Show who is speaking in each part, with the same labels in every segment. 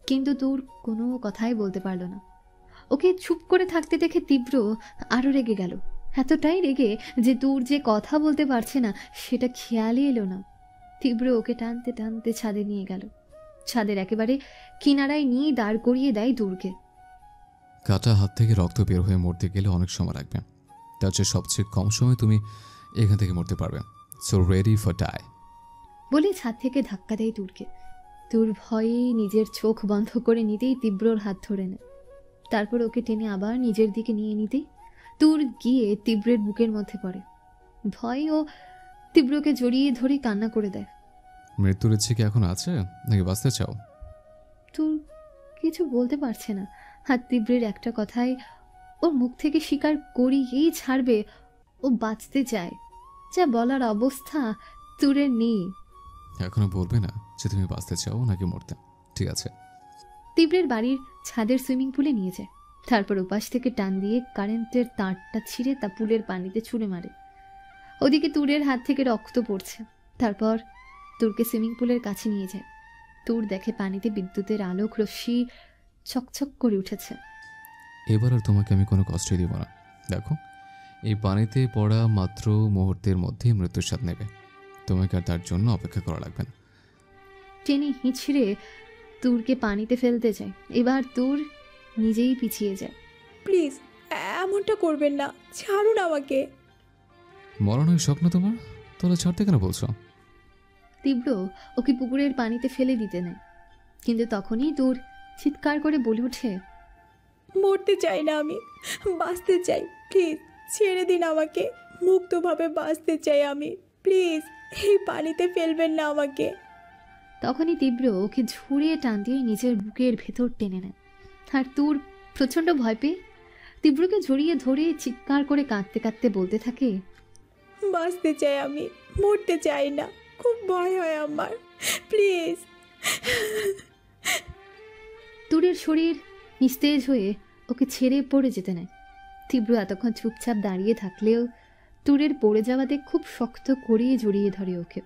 Speaker 1: কিন্তু তোর কোনো কথাই বলতে পারল না। ওকে চুপ করে থাকতে দেখে তীব্র আরো রেগে গেল, এতটাই রেগে যে তোর যে কথা বলতে পারছে না সেটা খেয়ালই এলো না। তীব্র ওকে টানতে টানতে ছাদে নিয়ে গেল। ছাদের একেবারে কিনারায় নিয়ে দাঁড় করিয়ে দেয় দূরকে।
Speaker 2: কাটা হাত থেকে রক্ত বের হয়ে মরতে গেলে অনেক সময় লাগবে, তার চেয়ে সবচেয়ে কম সময় তুমি এখান থেকে মরতে পারবে। সো রেডি ফর ডাই
Speaker 1: বলে ছাদ থেকে ধাক্কা দেয় দূরকে। তোর ভয়ে নিজের চোখ বন্ধ করে নিতেই তীব্রর হাত ধরে নেয়। তারপর ওকে টেনে আবার নিজের দিকে নিয়ে নিতেই তোর গিয়ে তীব্রের বুকের মধ্যে পড়ে। ভয় ও তীব্রকে জড়িয়ে ধরে কান্না করে দেয়।
Speaker 2: মৃত্যুর ইচ্ছে কি এখন আছে নাকি বাঁচতে চাও?
Speaker 1: তোর কিছু বলতে পারছে না। আর তীব্রের একটা কথাই ওর মুখ থেকে স্বীকার করিয়েই ছাড়বে ও বাঁচতে চায়। যা বলার অবস্থা তোরের নেই।
Speaker 2: এখনো বলবে না যে তুমি বাঁচতে চাও নাকি মরতে? ঠিক আছে।
Speaker 1: তীব্রের বাড়ির ছাদের সুইমিং পুলে নিয়ে যায়। তারপর ওপাশ থেকে টান দিয়ে কারেন্টের তারটা ছিঁড়ে তা পুলের পানিতে ছুঁড়ে মারে। ওদিকে তুরের হাত থেকে রক্ত পড়ছে। তারপর তুরকে সুইমিং পুলের কাছে নিয়ে যায়। তুর দেখে পানিতে বিদ্যুতের আলোক রশ্মি চকচক করে উঠেছে।
Speaker 2: এবার আর তোমাকে আমি কোনো কষ্টই দেব না। দেখো, এই পানিতে পড়া মাত্র মুহূর্তের মধ্যেই মৃত্যুর স্বাদ নেবে। তোমাকে আর তার জন্য অপেক্ষা করা লাগবে না।
Speaker 1: টেনে হিঁচড়ে তুরকে পানিতে ফেলতে যায়। এবার তুর নিজেই পিছিয়ে যায়।
Speaker 3: প্লিজ এমনটা করবেন না, ছাড়ুন আমাকে।
Speaker 2: মরণের স্বপ্ন তোমার, তাহলে ছাড়তে কেন বলছো?
Speaker 1: তীব্র ওকে পুকুরের পানিতে ফেলে দিতে নেয়, কিন্তু তখনই তুর চিৎকার করে বলে ওঠে,
Speaker 3: মরতে চাই না আমি, বাঁচতে চাই। প্লিজ ছেড়ে দিন আমাকে, মুক্তভাবে বাঁচতে চাই আমি। প্লিজ এই পানিতে ফেলবেন না আমাকে।
Speaker 1: তখনই তীব্র ওকে ঝুড়িয়ে টান দিয়ে নিজের বুকের ভেতর টেনে নেয়। আর তুর প্রচণ্ড ভয় পেয়ে তীব্রকে জড়িয়ে ধরে চিৎকার করে কাঁদতে কাঁদতে বলতে থাকে,
Speaker 3: বাঁচতে চাই আমি, মরতে চাই না, খুব ভয় হয় আমার, প্লিজ।
Speaker 1: তুরের শরীর নিস্তেজ হয়ে ওকে ছেড়ে পড়ে যেতে নেয়। তীব্র এতক্ষণ চুপচাপ দাঁড়িয়ে থাকলেও তুরের পড়ে যাওয়াতে খুব শক্ত করিয়ে জড়িয়ে ধরে ওকে।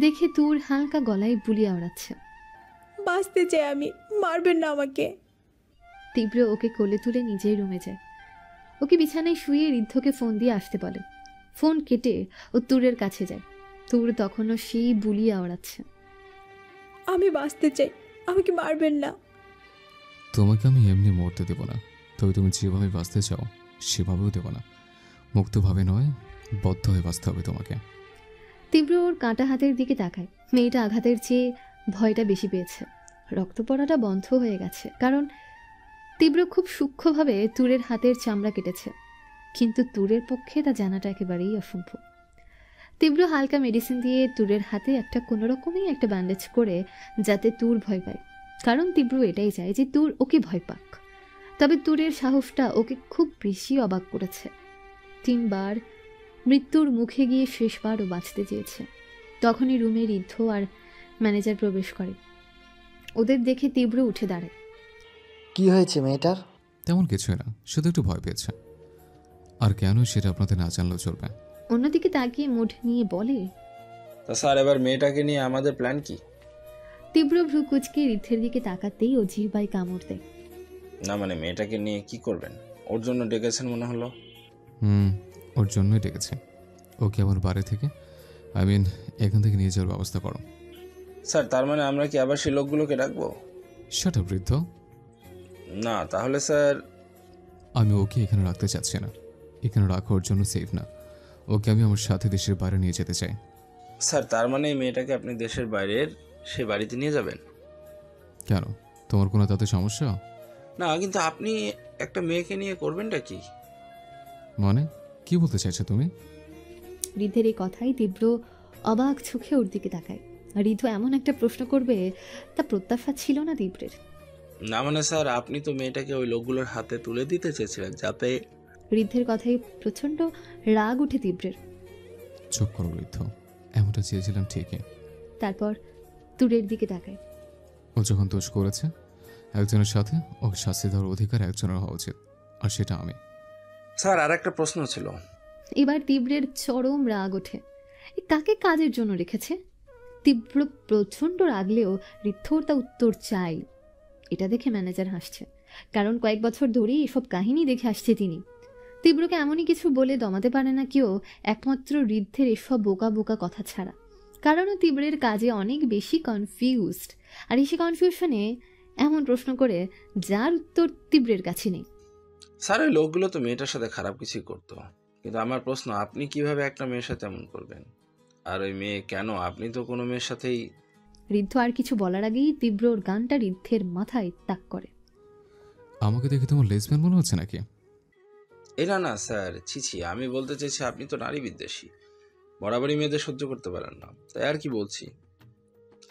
Speaker 1: দেখে তুর হালকা গলায় বুলি আওড়াচ্ছে।
Speaker 3: বাঁচতে চাই আমি, মারবেন না আমাকে।
Speaker 1: তীব্র ওকে কোলে তুলে নিজের রুমে যায়। ওকে বিছানায় শুয়ে ঋদ্ধকে ফোন দিয়ে আসতে বলে। ফোন কেটে ও তুরের কাছে যায়। তুর তখনও সেই বুলি আওড়াচ্ছে।
Speaker 3: আমি বাঁচতে চাই, আমাকে মারবেন না।
Speaker 2: তোমাকে আমি এমনি মরতে দেব না, তবে তুমি যেভাবে বাঁচতে চাও সেভাবেও দেব না। মুক্তভাবে নয়, বদ্ধ হয়ে বাঁচতে হবে তোমাকে।
Speaker 1: তীব্র ওর কাঁটা হাতের দিকে তাকায়। মেয়েটা আঘাতের চেয়ে ভয়টা বেশি পেয়েছে। রক্ত পড়াটা বন্ধ হয়ে গেছে, কারণ তীব্র খুব সূক্ষ্মভাবে তুরের হাতের চামড়া কেটেছে। কিন্তু তুরের পক্ষে তা জানাটা একেবারেই অসম্ভব। তীব্র হালকা মেডিসিন দিয়ে তুরের হাতে একটা কোনোরকমই একটা ব্যান্ডেজ করে, যাতে তুর ভয় পায়। কারণ তীব্র এটাই চায় যে তুর ওকে ভয় পাক। তবে তুরের সাহসটা ওকে খুব বেশি অবাক করেছে। 3 বার মৃত্যুর মুখে গিয়ে শেষবার ও বাঁচতে চেয়েছে। তখনই রুমে ঋদ্ধ আর ম্যানেজার প্রবেশ করে। ওদের দেখে তীব্র উঠে দাঁড়ায়।
Speaker 4: কি হয়েছে মেয়েটার?
Speaker 2: তেমন কিছুই না, শুধু একটু ভয় পেয়েছে। আর কেন সেটা আপনাদের না জানলেও চলবে।
Speaker 1: অন্যদিকে তাকিয়ে মুড নিয়ে বলে,
Speaker 5: তা স্যার, এবার মেয়েটাকে নিয়ে আমাদের প্ল্যান কি?
Speaker 1: তীব্র ভ্রু কুচকে ঋদ্ধের দিকে তাকাতেই ও জিহ্বায় কামড় দেয়।
Speaker 5: না মানে মেয়েটাকে নিয়ে কি করবেন? ওর জন্য ডেকেছেন মনে হলো।
Speaker 2: ওর জন্যই ডেকেছে। ওকে আমার বাড়ি থেকে এখান থেকে নিয়ে যাওয়ার ব্যবস্থা করো।
Speaker 5: স্যার, তার মানে আমরা কি আবার সেই লোকগুলোকে ডাকবো?
Speaker 2: শাট আপ বৃদ্ধ।
Speaker 5: না তাহলে স্যার,
Speaker 2: আমি ওকে এখানে রাখতে চাচ্ছি না। এখানে রাখা ওর জন্য সেফ না। ওকে আমি আমার সাথে দেশের বাইরে নিয়ে যেতে চাই।
Speaker 5: স্যার তার মানে এই মেয়েটাকে আপনি দেশের বাইরের সে বাড়িতে নিয়ে যাবেন?
Speaker 2: কেন, তোমার কোনো তাতে সমস্যা?
Speaker 5: না কিন্তু আপনি একটা মেয়েকে নিয়ে করবেনটা কি?
Speaker 2: মানে কি বলতে চাইছো তুমি?
Speaker 1: ঋদ্ধের এই কথাই তীব্র অবাক চোখে ওর দিকে তাকায়। ঋদ্ধ এমন একটা প্রশ্ন করবে তা প্রত্যাশা ছিল না তীব্রের।
Speaker 5: না মানে স্যার, আপনি তো মেয়েটাকে ওই লোকগুলোর হাতে তুলে দিতে চেয়েছিলেন যাতে...
Speaker 1: ঋদ্ধের কথায় প্রচন্ড রাগ উঠে তীব্রের।
Speaker 2: চুপ করো বৃদ্ধ, এমনটা চেয়েছিলাম ঠিকই।
Speaker 1: তারপর তুরের দিকে তাকায়।
Speaker 2: ও যখন দোষ করেছে, একজনের সাথে ওকে শাস্তি দেওয়ার অধিকার একজনের হওয়া উচিত, আর সেটা আমি।
Speaker 5: স্যার আর একটা প্রশ্ন ছিল।
Speaker 1: এবার তীব্রের চরম রাগ ওঠে। এ কাকে কাজের জন্য রেখেছে? তীব্র প্রচণ্ড রাগলেও ঋদ্ধর তা উত্তর চাই। এটা দেখে ম্যানেজার হাসছে, কারণ কয়েক বছর ধরেই এসব কাহিনী দেখে আসছে তিনি। তীব্রকে এমনই কিছু বলে দমাতে পারে না কেউ, একমাত্র ঋদ্ধের এসব বোকা বোকা কথা ছাড়া। কারণ তীব্রের কাজে অনেক বেশি কনফিউজড, আর এই কনফিউশনে এমন প্রশ্ন করে যার উত্তর তীব্রের কাছে নেই।
Speaker 5: স্যার ওই লোকগুলো তো মেয়েটার সাথে খারাপ কিছুই করতো, কিন্তু আমার প্রশ্ন, আপনি কিভাবে একটা মেয়ের সাথে এমন করবেন? আর ওই মেয়ে কেন? আপনি তো কোনো মেয়ের সাথেই।
Speaker 1: ঋদ্ধ আর কিছু বলার আগেই তীব্র ওর গানটা ঋদ্ধের মাথায় তাক করে।
Speaker 2: আমাকে দেখে তোমার লেসবিয়ান মনে হচ্ছে নাকি?
Speaker 5: এটা না স্যার, ছি, আমি বলতে চাইছি আপনি তো নারী বিদ্বেষী, বরাবরই মেয়েদের সহ্য করতে পারেন না, তাই আর কি বলছি।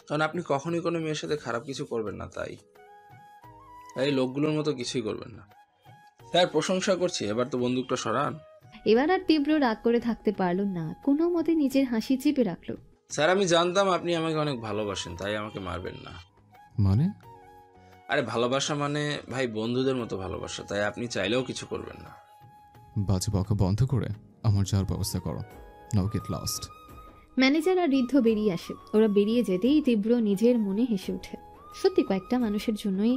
Speaker 5: কারণ আপনি কখনোই কোনো মেয়ের সাথে খারাপ কিছু করবেন না, তাই এই লোকগুলোর মতো কিছুই করবেন না। স্যার প্রশংসা করছি, এবার তো বন্দুকটা সরান।
Speaker 1: এবার আর তীব্র রাগ করে থাকতে পারল না, কোনো মতে নিজের হাসি চেপে রাখলো।
Speaker 5: স্যার আমি জানতাম আপনি আমাকে অনেক ভালোবাসেন, তাই আমাকে মারবেন না।
Speaker 2: মানে?
Speaker 5: আরে ভালোবাসা মানে ভাই বন্ধুদের মতো ভালোবাসা, তাই আপনি চাইলেও কিছু করবেন না।
Speaker 2: বাজে বকা বন্ধ করে আমার যাওয়ার ব্যবস্থা করো, নাও গেট লস্ট।
Speaker 1: ম্যানেজার আর ঋদ্ধ বেরিয়ে আসে। ওরা বেরিয়ে যেতেই তীব্র নিজের মনে হেসে ওঠে। সত্যি কয়েকটা মানুষের জন্যই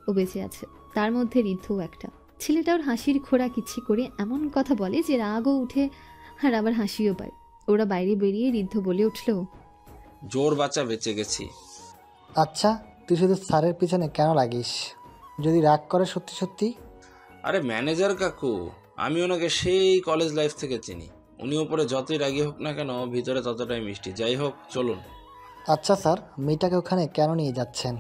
Speaker 1: ও বেঁচে আছে, তার মধ্যে ঋদ্ধও একটা। ছেলেটা ওর হাসির খোরাক ইচ্ছে করে এমন কথা বলে যে রাগও উঠে আর আবার হাসিও পায়। ওরা বাইরে বেরিয়ে ঋদ্ধ বলে উঠল,
Speaker 5: জোর বাচ্চা বেঁচে গেছি।
Speaker 4: আচ্ছা, তুই শুধু স্যারের পিছনে কেন লাগিস? যদি রাগ করে সত্যি সত্যি?
Speaker 5: আরে ম্যানেজার কাকু, আমি ওনাকে সেই কলেজ লাইফ থেকে চিনি। উনি উপরে যতই রাগী হোক না কেন, ভিতরে ততটাই মিষ্টি। যাই হোক, চলুন।
Speaker 4: আচ্ছা স্যার, মেয়েটাকে ওখানে কেন নিয়ে যাচ্ছেন?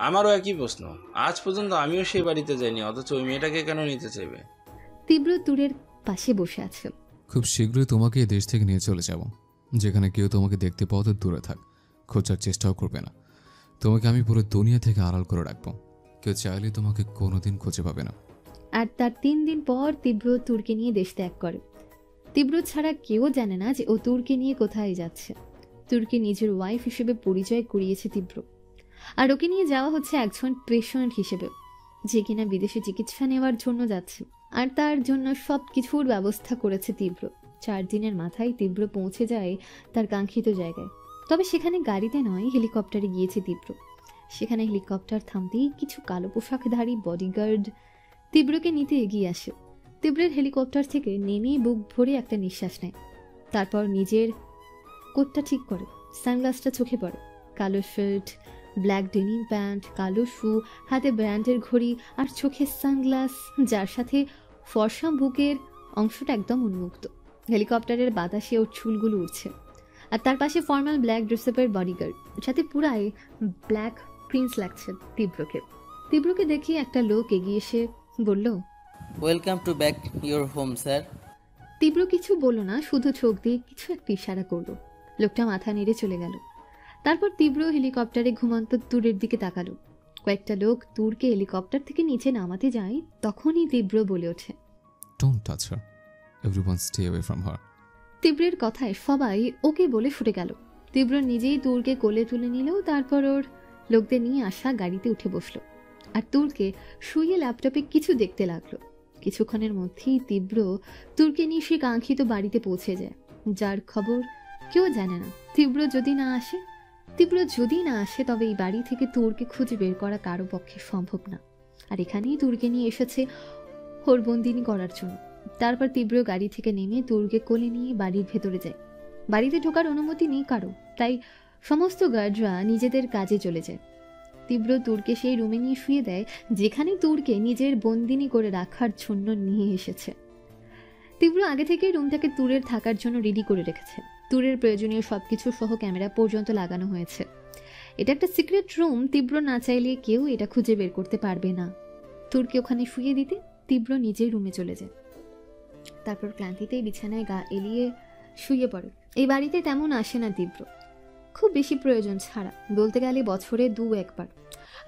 Speaker 5: আমারও একই প্রশ্ন। আজ পর্যন্ত আমিও সেই বাড়িতে যাইনি, অথচ ওই মেয়েটাকে কেন নিতে চাইবে?
Speaker 1: তীব্র তুরের পাশে বসে আছে।
Speaker 2: খুব শীঘ্রই তোমাকে এই দেশ থেকে নিয়ে চলে যাব, যেখানে কেউ তোমাকে দেখতে পাওয়া তো দূরে থাক, খোঁজার চেষ্টাও করবে না। তোমাকে আমি পুরো দুনিয়া থেকে আড়াল করে রাখবো, কেউ চাইলে তোমাকে কোনোদিন খুঁজে পাবে না।
Speaker 1: আর তার 3 দিন পর তীব্র তুরকে নিয়ে দেশ ত্যাগ করে। তীব্র ছাড়া কেউ জানে না যে ও তুরকে নিয়ে কোথায় যাচ্ছে। তুরকে নিজের ওয়াইফ হিসেবে পরিচয় করিয়েছে তীব্র, আর ওকে নিয়ে যাওয়া হচ্ছে একজন পেশেন্ট হিসেবে, যে কিনা বিদেশে চিকিৎসা নেওয়ার জন্য যাচ্ছে। আর তার জন্য সব কিছুর ব্যবস্থা করেছে তীব্র। 4 দিনের মাথায় তীব্র পৌঁছে যায় তার কাঙ্ক্ষিত জায়গায়। তবে সেখানে গাড়িতে নয়, হেলিকপ্টারে গিয়েছে তীব্র। সেখানে হেলিকপ্টার থামতেই কিছু কালো পোশাকধারী বডিগার্ড তীব্রকে নিতে এগিয়ে আসে। তীব্রের হেলিকপ্টার থেকে নেমে বুক ভরে একটা নিঃশ্বাস নেয়। তারপর নিজের কোটটা ঠিক করে, সানগ্লাসটা চোখে পড়ে। কালো শার্ট, ব্ল্যাক ডেনিম প্যান্ট, কালো শু, হাতে ব্র্যান্ডের ঘড়ি আর চোখে সানগ্লাস, যার সাথে ফর্সা বুকের অংশটা একদম উন্মুক্ত। হেলিকপ্টারের বাতাসে ওর চুলগুলো উঠছে। আর তার পাশে ফর্মাল ব্ল্যাক ড্রেসআপের বডিগার্ড, সাথে পুরাই ব্ল্যাক প্রিন্স লাগছে তীব্রকে। তীব্রকে দেখে একটা লোক এগিয়ে এসে বলল,
Speaker 6: welcome to back your home sir.
Speaker 1: তীব্র কিছু বলল না, শুধু চোখ দিয়ে কিছু একটা ইশারা করলো। লোকটা মাথা নেড়ে চলে গেল। তারপর তীব্র হেলিকপ্টারে ঘুমন্ত তুরের দিকে তাকালো। কয়েকটা লোক তুরকে হেলিকপ্টার থেকে নিচে নামাতে যায়, তখনই তীব্র বলে ওঠে,
Speaker 2: don't touch her, everyone stay away from her.
Speaker 1: তীব্রের কথায় সবাই ওকে বলে ফুটে গেল। তীব্র নিজেই তুরকে কোলে তুলে নিলেও তারপর ওর লোকদের নিয়ে আসা গাড়িতে উঠে বসলো আর তুরকে শুয়ে ল্যাপটপে কিছু দেখতে লাগলো। কিছুক্ষণের মধ্যেই তীব্র তুরকে নিয়ে সে কাঙ্ক্ষিত বাড়িতে পৌঁছে যায়, যার খবর কেউ জানে না। তীব্র যদি না আসে তবে এই বাড়ি থেকে তুরকে খুঁজে বের করা কারো পক্ষে সম্ভব না। আর এখানেই তুরকে নিয়ে এসেছে ওর বন্দিনী করার জন্য। তারপর তীব্র গাড়ি থেকে নেমে তুরকে কোলে নিয়ে বাড়ির ভেতরে যায়। বাড়িতে ঢোকার অনুমতি নেই কারো, তাই সমস্ত গার্ডরা নিজেদের কাজে চলে যায়। তীব্র তুরকে সেই রুমে নিয়ে শুয়ে দেয়, যেখানে তুরকে নিজের বন্দিনী করে রাখার জন্য নিয়ে এসেছে। তীব্র আগে থেকেই রুমটাকে তুরের থাকার জন্য রেডি করে রেখেছে। তুরের প্রয়োজনীয় সবকিছু সহ ক্যামেরা পর্যন্ত লাগানো হয়েছে। এটা একটা সিক্রেট রুম, তীব্র না চাইলে কেউ এটা খুঁজে বের করতে পারবে না। তুরকে ওখানে শুয়ে দিতে তীব্র নিজের রুমে চলে যায়। তারপর ক্লান্তিতেই বিছানায় গা এলিয়ে শুয়ে পড়ে। এই বাড়িতে তেমন আসে না তীব্র, খুব বেশি প্রয়োজন ছাড়া, বলতে গেলে বছরে 2-1 বার।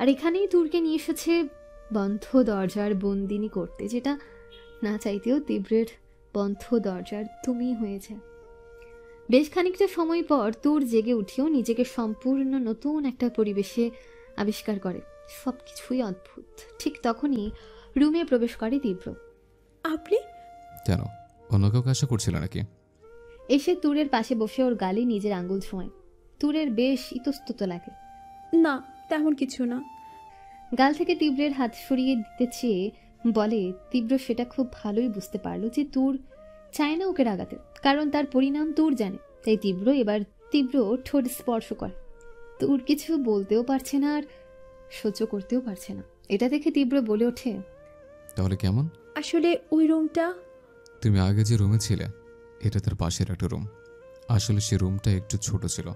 Speaker 1: আর এখানেই তুরকে নিয়ে এসেছে বন্ধ দরজার বন্দিনী করতে, যেটা না চাইতেও তীব্রের বন্ধ দরজার তুমি হয়েছে। বেশ খানিকটা সময় পর তুর জেগে উঠেও নিজেকে সম্পূর্ণ নতুন একটা পরিবেশে আবিষ্কার করে। সবকিছুই অদ্ভুত। ঠিক তখনই রুমে প্রবেশ করে তীব্র।
Speaker 3: আপনি?
Speaker 2: কেন, অন্য কাউকে আশা করছিল নাকি?
Speaker 1: এসে তুরের পাশে বসে ওর গালে নিজের আঙ্গুল ছোঁয়। তুরের বেশ ইতস্তত লাগে।
Speaker 3: না, তেমন কিছু না।
Speaker 1: গাল থেকে তীব্রের হাত সরিয়ে দিতে চেয়ে বলে। তীব্র সেটা খুব ভালোই বুঝতে পারলো যে তুর চায় না ওকে রাগাতে, কারণ তার পরিণাম তুর জানে। তাই তীব্র ঠোঁট স্পর্শ করে। তুর কিছু বলতেও পারছে না আর সহ্য করতেও পারছে না। এটা দেখে তীব্র বলে ওঠে,
Speaker 2: তাহলে কেমন?
Speaker 3: আসলে ওই রুমটা
Speaker 2: তুমি আগে যে রুমে ছিলে এটা তার পাশের একটা রুম। আসলে সে রুমটা একটু ছোট ছিল,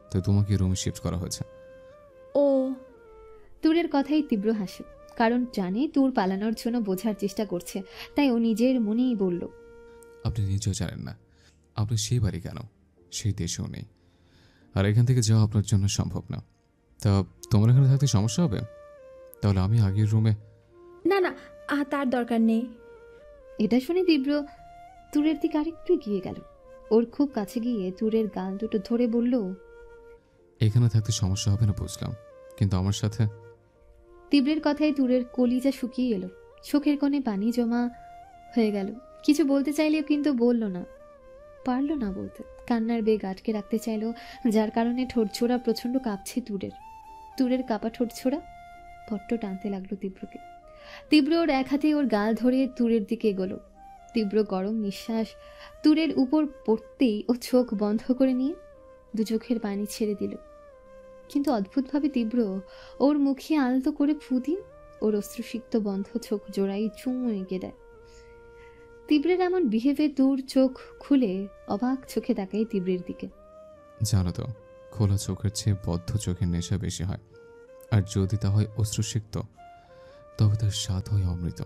Speaker 2: তো তোমাকে রুমে শিফট করা হয়েছে।
Speaker 3: ও।
Speaker 1: তুরের কথাই তীব্র হাসে, কারণ জানে তুর পালানোর জন্য বোঝার চেষ্টা করছে। তাই ও নিজের মনেই বলল,
Speaker 2: আপনি নিজেও জানেন না আপনি সেই বাড়ি কেন, সেই দেশেও নেই, আর এখান থেকে যাওয়া আপনার জন্য সম্ভব না। তা তোমার এখানে থাকতে সমস্যা হবে? তাহলে আমি আগের রুমে।
Speaker 3: না না, তার দরকার নেই।
Speaker 1: এটা শুনে তীব্র তুরের দিকে আরেকটু এগিয়ে গেল। ওর খুব কাছে গিয়ে তুরের গাল দুটো ধরে বলল,
Speaker 2: এখানে থাকতে সমস্যা হবে না বুঝলাম, কিন্তু আমার সাথে।
Speaker 1: তীব্রের কথায় তুরের কলিজা শুকিয়ে এলো, চোখের কোণে পানি জমা হয়ে গেল। কিছু বলতে চাইলেও কিন্তু বলল না, পারল না বলতে। কান্নার বেগ আটকে রাখতে চাইল, যার কারণে ঠোঁটছোড়া প্রচণ্ড কাঁপছে তুরের কাঁপা ঠোঁটছোড়া বড্ড টানতে লাগলো তীব্রকে। তীব্র ওর এক হাতে ওর গাল ধরে তুরের দিকে এগোলো। তীব্র গরম নিঃশ্বাস তুরের উপর পড়তেই ও চোখ বন্ধ করে নিয়ে দু চোখের পানি ছেড়ে দিল। কিন্তু অদ্ভুতভাবে তীব্র ওর মুখে আলতো করে ফু দিয়ে ওর অশ্রুসিক্ত বন্ধ চোখ জোড়াই চুমু এঁকে দেয়। তীব্রের এমন বিহেভে দূর চোখ খুলে অবাক চোখে তাকায় তীব্রের দিকে।
Speaker 2: জানো তো, খোলা চোখের চেয়ে বদ্ধ চোখের নেশা বেশি হয়, আর যদি তা হয় অশ্রুসিক্ত তবে তার স্বাদ হয় অমৃত।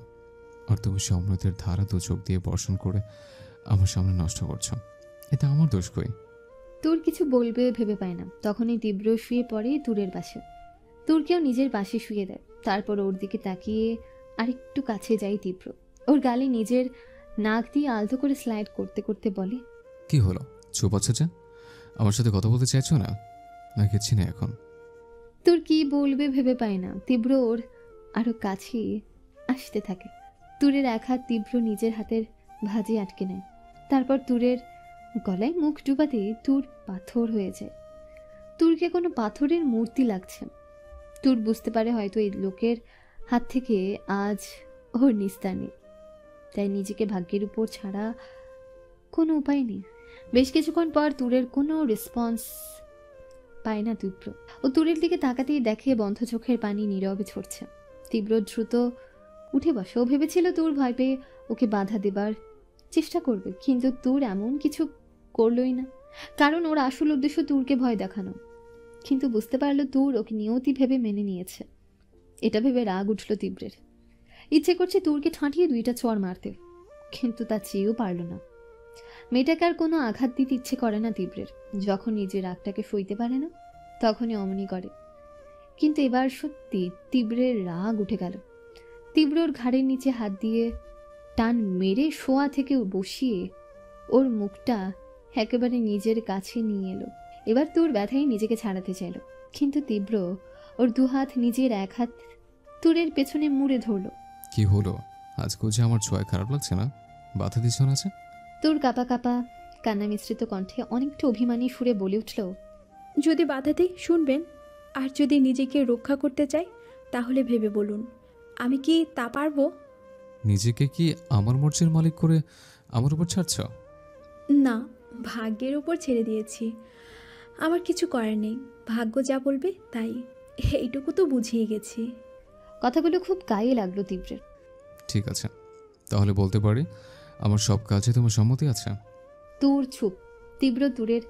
Speaker 2: আর তুমি সে অমৃতের ধারা দু চোখ দিয়ে বর্ষণ করে আমার সামনে নষ্ট করছো, এটা আমার দোষ কই?
Speaker 1: তুর কিছু বলবে ভেবে পায় না। তখনই তীব্র শুয়ে পড়ে তুরের পাশে। তুরকেও নিজের পাশে শুয়ে দেয়। তারপর ওর দিকে তাকিয়ে আরেকটু কাছে যায় তীব্র। ওর গালে নিজের নাক দিয়ে আলতো করে স্লাইড করতে করতে বলে,
Speaker 2: কি হলো, চুপ আছো যে? আমার সাথে কথা বলতে চাইছো না নাকি চিনে এখন?
Speaker 1: তোর কি বলবে ভেবে পায় না। তীব্র ওর আরো কাছে আসতে থাকে। তুরের এক হাত তীব্র নিজের হাতের ভাঁজে আটকে নেয়। তারপর তুরের গলায় মুখ ডুবাতে তুর পাথর হয়ে যায়। তুরকে কোনো পাথরের মূর্তি লাগছে। তুর বুঝতে পারে হয়তো এই লোকের হাত থেকে আজ ওর নিস্তার নেই, তাই নিজেকে ভাগ্যের উপর ছাড়া কোনো উপায় নেই। বেশ কিছুক্ষণ পর তুরের কোনো রেসপন্স পায় না তীব্র। ও তুরের দিকে তাকাতেই দেখে বন্ধ চোখের পানি নীরবে ঝরছে। তীব্র দ্রুত উঠে বসে। ও ভেবেছিল তুর ভয় পেয়ে ওকে বাধা দেবার চেষ্টা করবে, কিন্তু তুর এমন কিছু করলই না, কারণ ওর আসল উদ্দেশ্য তুরকে ভয় দেখানো। কিন্তু বুঝতে পারলো তুর ওকে নিয়তি ভেবে মেনে নিয়েছে। এটা ভেবে রাগ উঠল তীব্রের। ইচ্ছে করছে তুরকে ঠাঁটিয়ে দুইটা চড় মারতে, কিন্তু তা চেয়েও পারল না। মেয়েটাকে আর কোনো আঘাত দিতে ইচ্ছে করে না তীব্রের। যখন নিজের রাগটাকে সইতে পারে না তখনই অমনি করে। কিন্তু এবার সত্যি তীব্রের রাগ উঠে গেল। তীব্রর ঘাড়ের নিচে হাত দিয়ে টান মেরে শোয়া থেকে বসিয়ে ওর মুখটা একেবারে নিজের কাছে নিয়ে এলো। এবার তোর ব্যথায় নিজেকে ছাড়াতে চাইল, কিন্তু তীব্র ওর দুহাত নিজের এক হাত তুরের পেছনে মুড়ে ধরল।
Speaker 2: কি হলো, আজকেও যে আমার ছোঁয়ায় খারাপ লাগছে না? বাধা দিচ্ছ না যে?
Speaker 1: তোর কাপা কাপা কান্না মিশ্রিত কণ্ঠে অনেকটা অভিমানী সুরে বলে উঠল,
Speaker 3: যদি বাধা দিই শুনবেন, আর যদি নিজেকে রক্ষা করতে চাই তাহলে ভেবে বলুন, আমি কি তা পারবো?
Speaker 2: নিজেকে কি আমার মর্জির মালিক করে আমার উপর ছাড়ছ?
Speaker 3: না, ভাগ্যের উপর ছেড়ে দিয়েছি। আমার কিছু করার নেই, ভাগ্য যা বলবে তাই। এইটুকু তো বুঝিয়ে গেছি।
Speaker 1: কথাগুলো খুব গায়ে লাগলো তীব্রের।
Speaker 2: ঠিক আছে, তাহলে বলতে পারি আমার সব কাজে তোমার সম্মতি আছে?
Speaker 1: তুর চুপ। তীব্র তুরের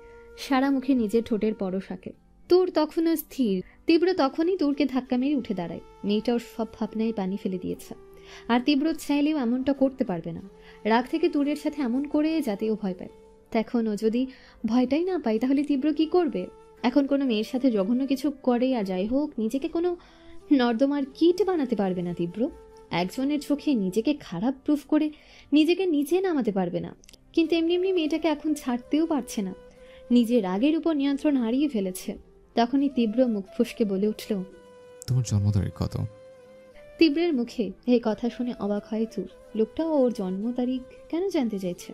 Speaker 1: সারা মুখে নিজের ঠোঁটের পরশ আঁকে। তুর তখনও স্থির। তীব্র তখনই তুরকে ধাক্কা মেরে উঠে দাঁড়ায়। মেয়েটা ওর সব ভাবনায় পানি ফেলে দিয়েছে, আর তীব্র চাইলেও এমনটা করতে পারবে না। রাগ থেকে তুরের সাথে এমন করে যাতে ও ভয় পায়। এখন ও যদি ভয়টাই না পায় তাহলে তীব্র কি করবে? এখন কোনো মেয়ের সাথে জঘন্য কিছু করে আর যাই হোক, নিজেকে কোনো নর্দমার কিট বানাতে পারবে না তীব্র। একজনের চোখে নিজেকে খারাপ প্রুফ করে নিজেকে নিচে নামাতে পারবে না। কিন্তু এমনি এমনি মেয়েটাকে এখন ছাড়তেও পারছে না। নিজের রাগের উপর নিয়ন্ত্রণ হারিয়ে ফেলেছে। তখনই তীব্র মুখ ফুসকে বলে উঠল,
Speaker 2: তোমার জন্ম তারিখ কত?
Speaker 1: তীব্রের মুখে এই কথা শুনে অবাক হয় তুর। লোকটা ওর জন্ম তারিখ কেন জানতে চাইছে?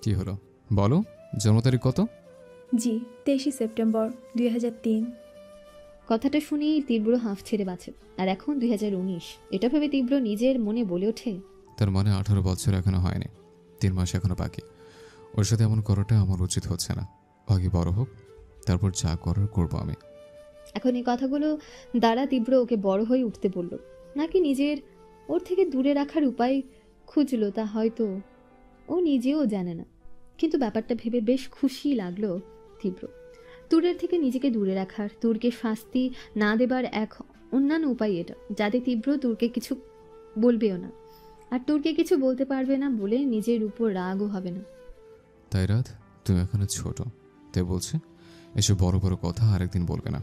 Speaker 2: কি হলো বলো। জন্ম তারিখ কত?
Speaker 3: জি, 23 সেপ্টেম্বর 2003।
Speaker 1: কথাটা শুনেই তীব্র হাঁফ ছেড়ে বাঁচে। আর এখন 2019, এটা ভেবে তীব্র নিজের মনে বলে ওঠে,
Speaker 2: তার মানে 18 বছর এখনো হয়নি, 3 মাস এখনো বাকি। ওর সাথে এমন করাটা আমার উচিত হচ্ছে না। আগে বড় হোক, তারপর যা করার করবো আমি।
Speaker 1: এখন এই কথাগুলো দ্বারা তীব্র ওকে বড় হয়ে উঠতে বলল, নাকি নিজের ওর থেকে দূরে রাখার উপায় খুঁজলো, তা হয়তো ও নিজেও জানে না। কিন্তু ব্যাপারটা ভেবে বেশ খুশি লাগলো তীব্র। তুরের থেকে নিজেকে দূরে রাখার, তুরকে শাস্তি না দেবার এক অন্যান্য উপায় এটা, যাতে তীব্র তুরকে কিছু বলবেও না, আর তুরকে কিছু বলতে পারবে না বলে নিজের উপর রাগও হবে না।
Speaker 2: তাই রাত, তুমি এখনো ছোট, তাই বলছে এসব বড় বড় কথা আরেকদিন বলবে না।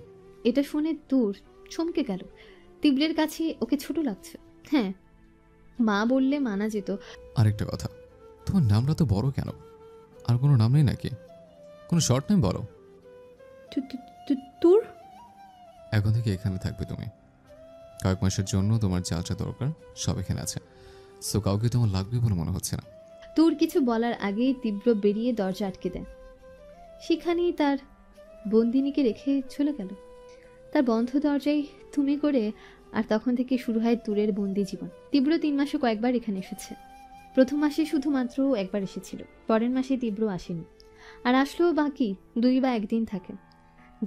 Speaker 1: এটা শুনে তুর চমকে গেল। তীব্রের কাছে ওকে ছোট লাগছে। হ্যাঁ, মা বললে মানা যেত।
Speaker 2: আরেকটা কথা, তোমার নামটা তো বড় কেন? আর কোনো নাম নেই নাকি? কোনো শর্ট নেম বলো।
Speaker 3: তোর
Speaker 2: এখন থেকে এখানে থাকবে তুমি। কয়েক মাসের জন্য তোমার যা যা দরকার সব এখানে আছে, সো কাউকে তোমার লাগবে বলে মনে হচ্ছে না।
Speaker 1: তুর কিছু বলার আগেই তীব্র বেরিয়ে দরজা আটকে দেয়। সেখানেই তার বন্দিনীকে রেখে চলে গেল। তার বন্ধ দরজায় তুমি করে, আর তখন থেকে শুরু হয় তুরের বন্দি জীবন। তীব্র 3 মাসে কয়েকবার এখানে এসেছে। প্রথম মাসে শুধুমাত্র একবার এসেছিল, পরের মাসে তীব্র আসেনি, আর আসলেও বাকি 2 বা 1 দিন থাকে,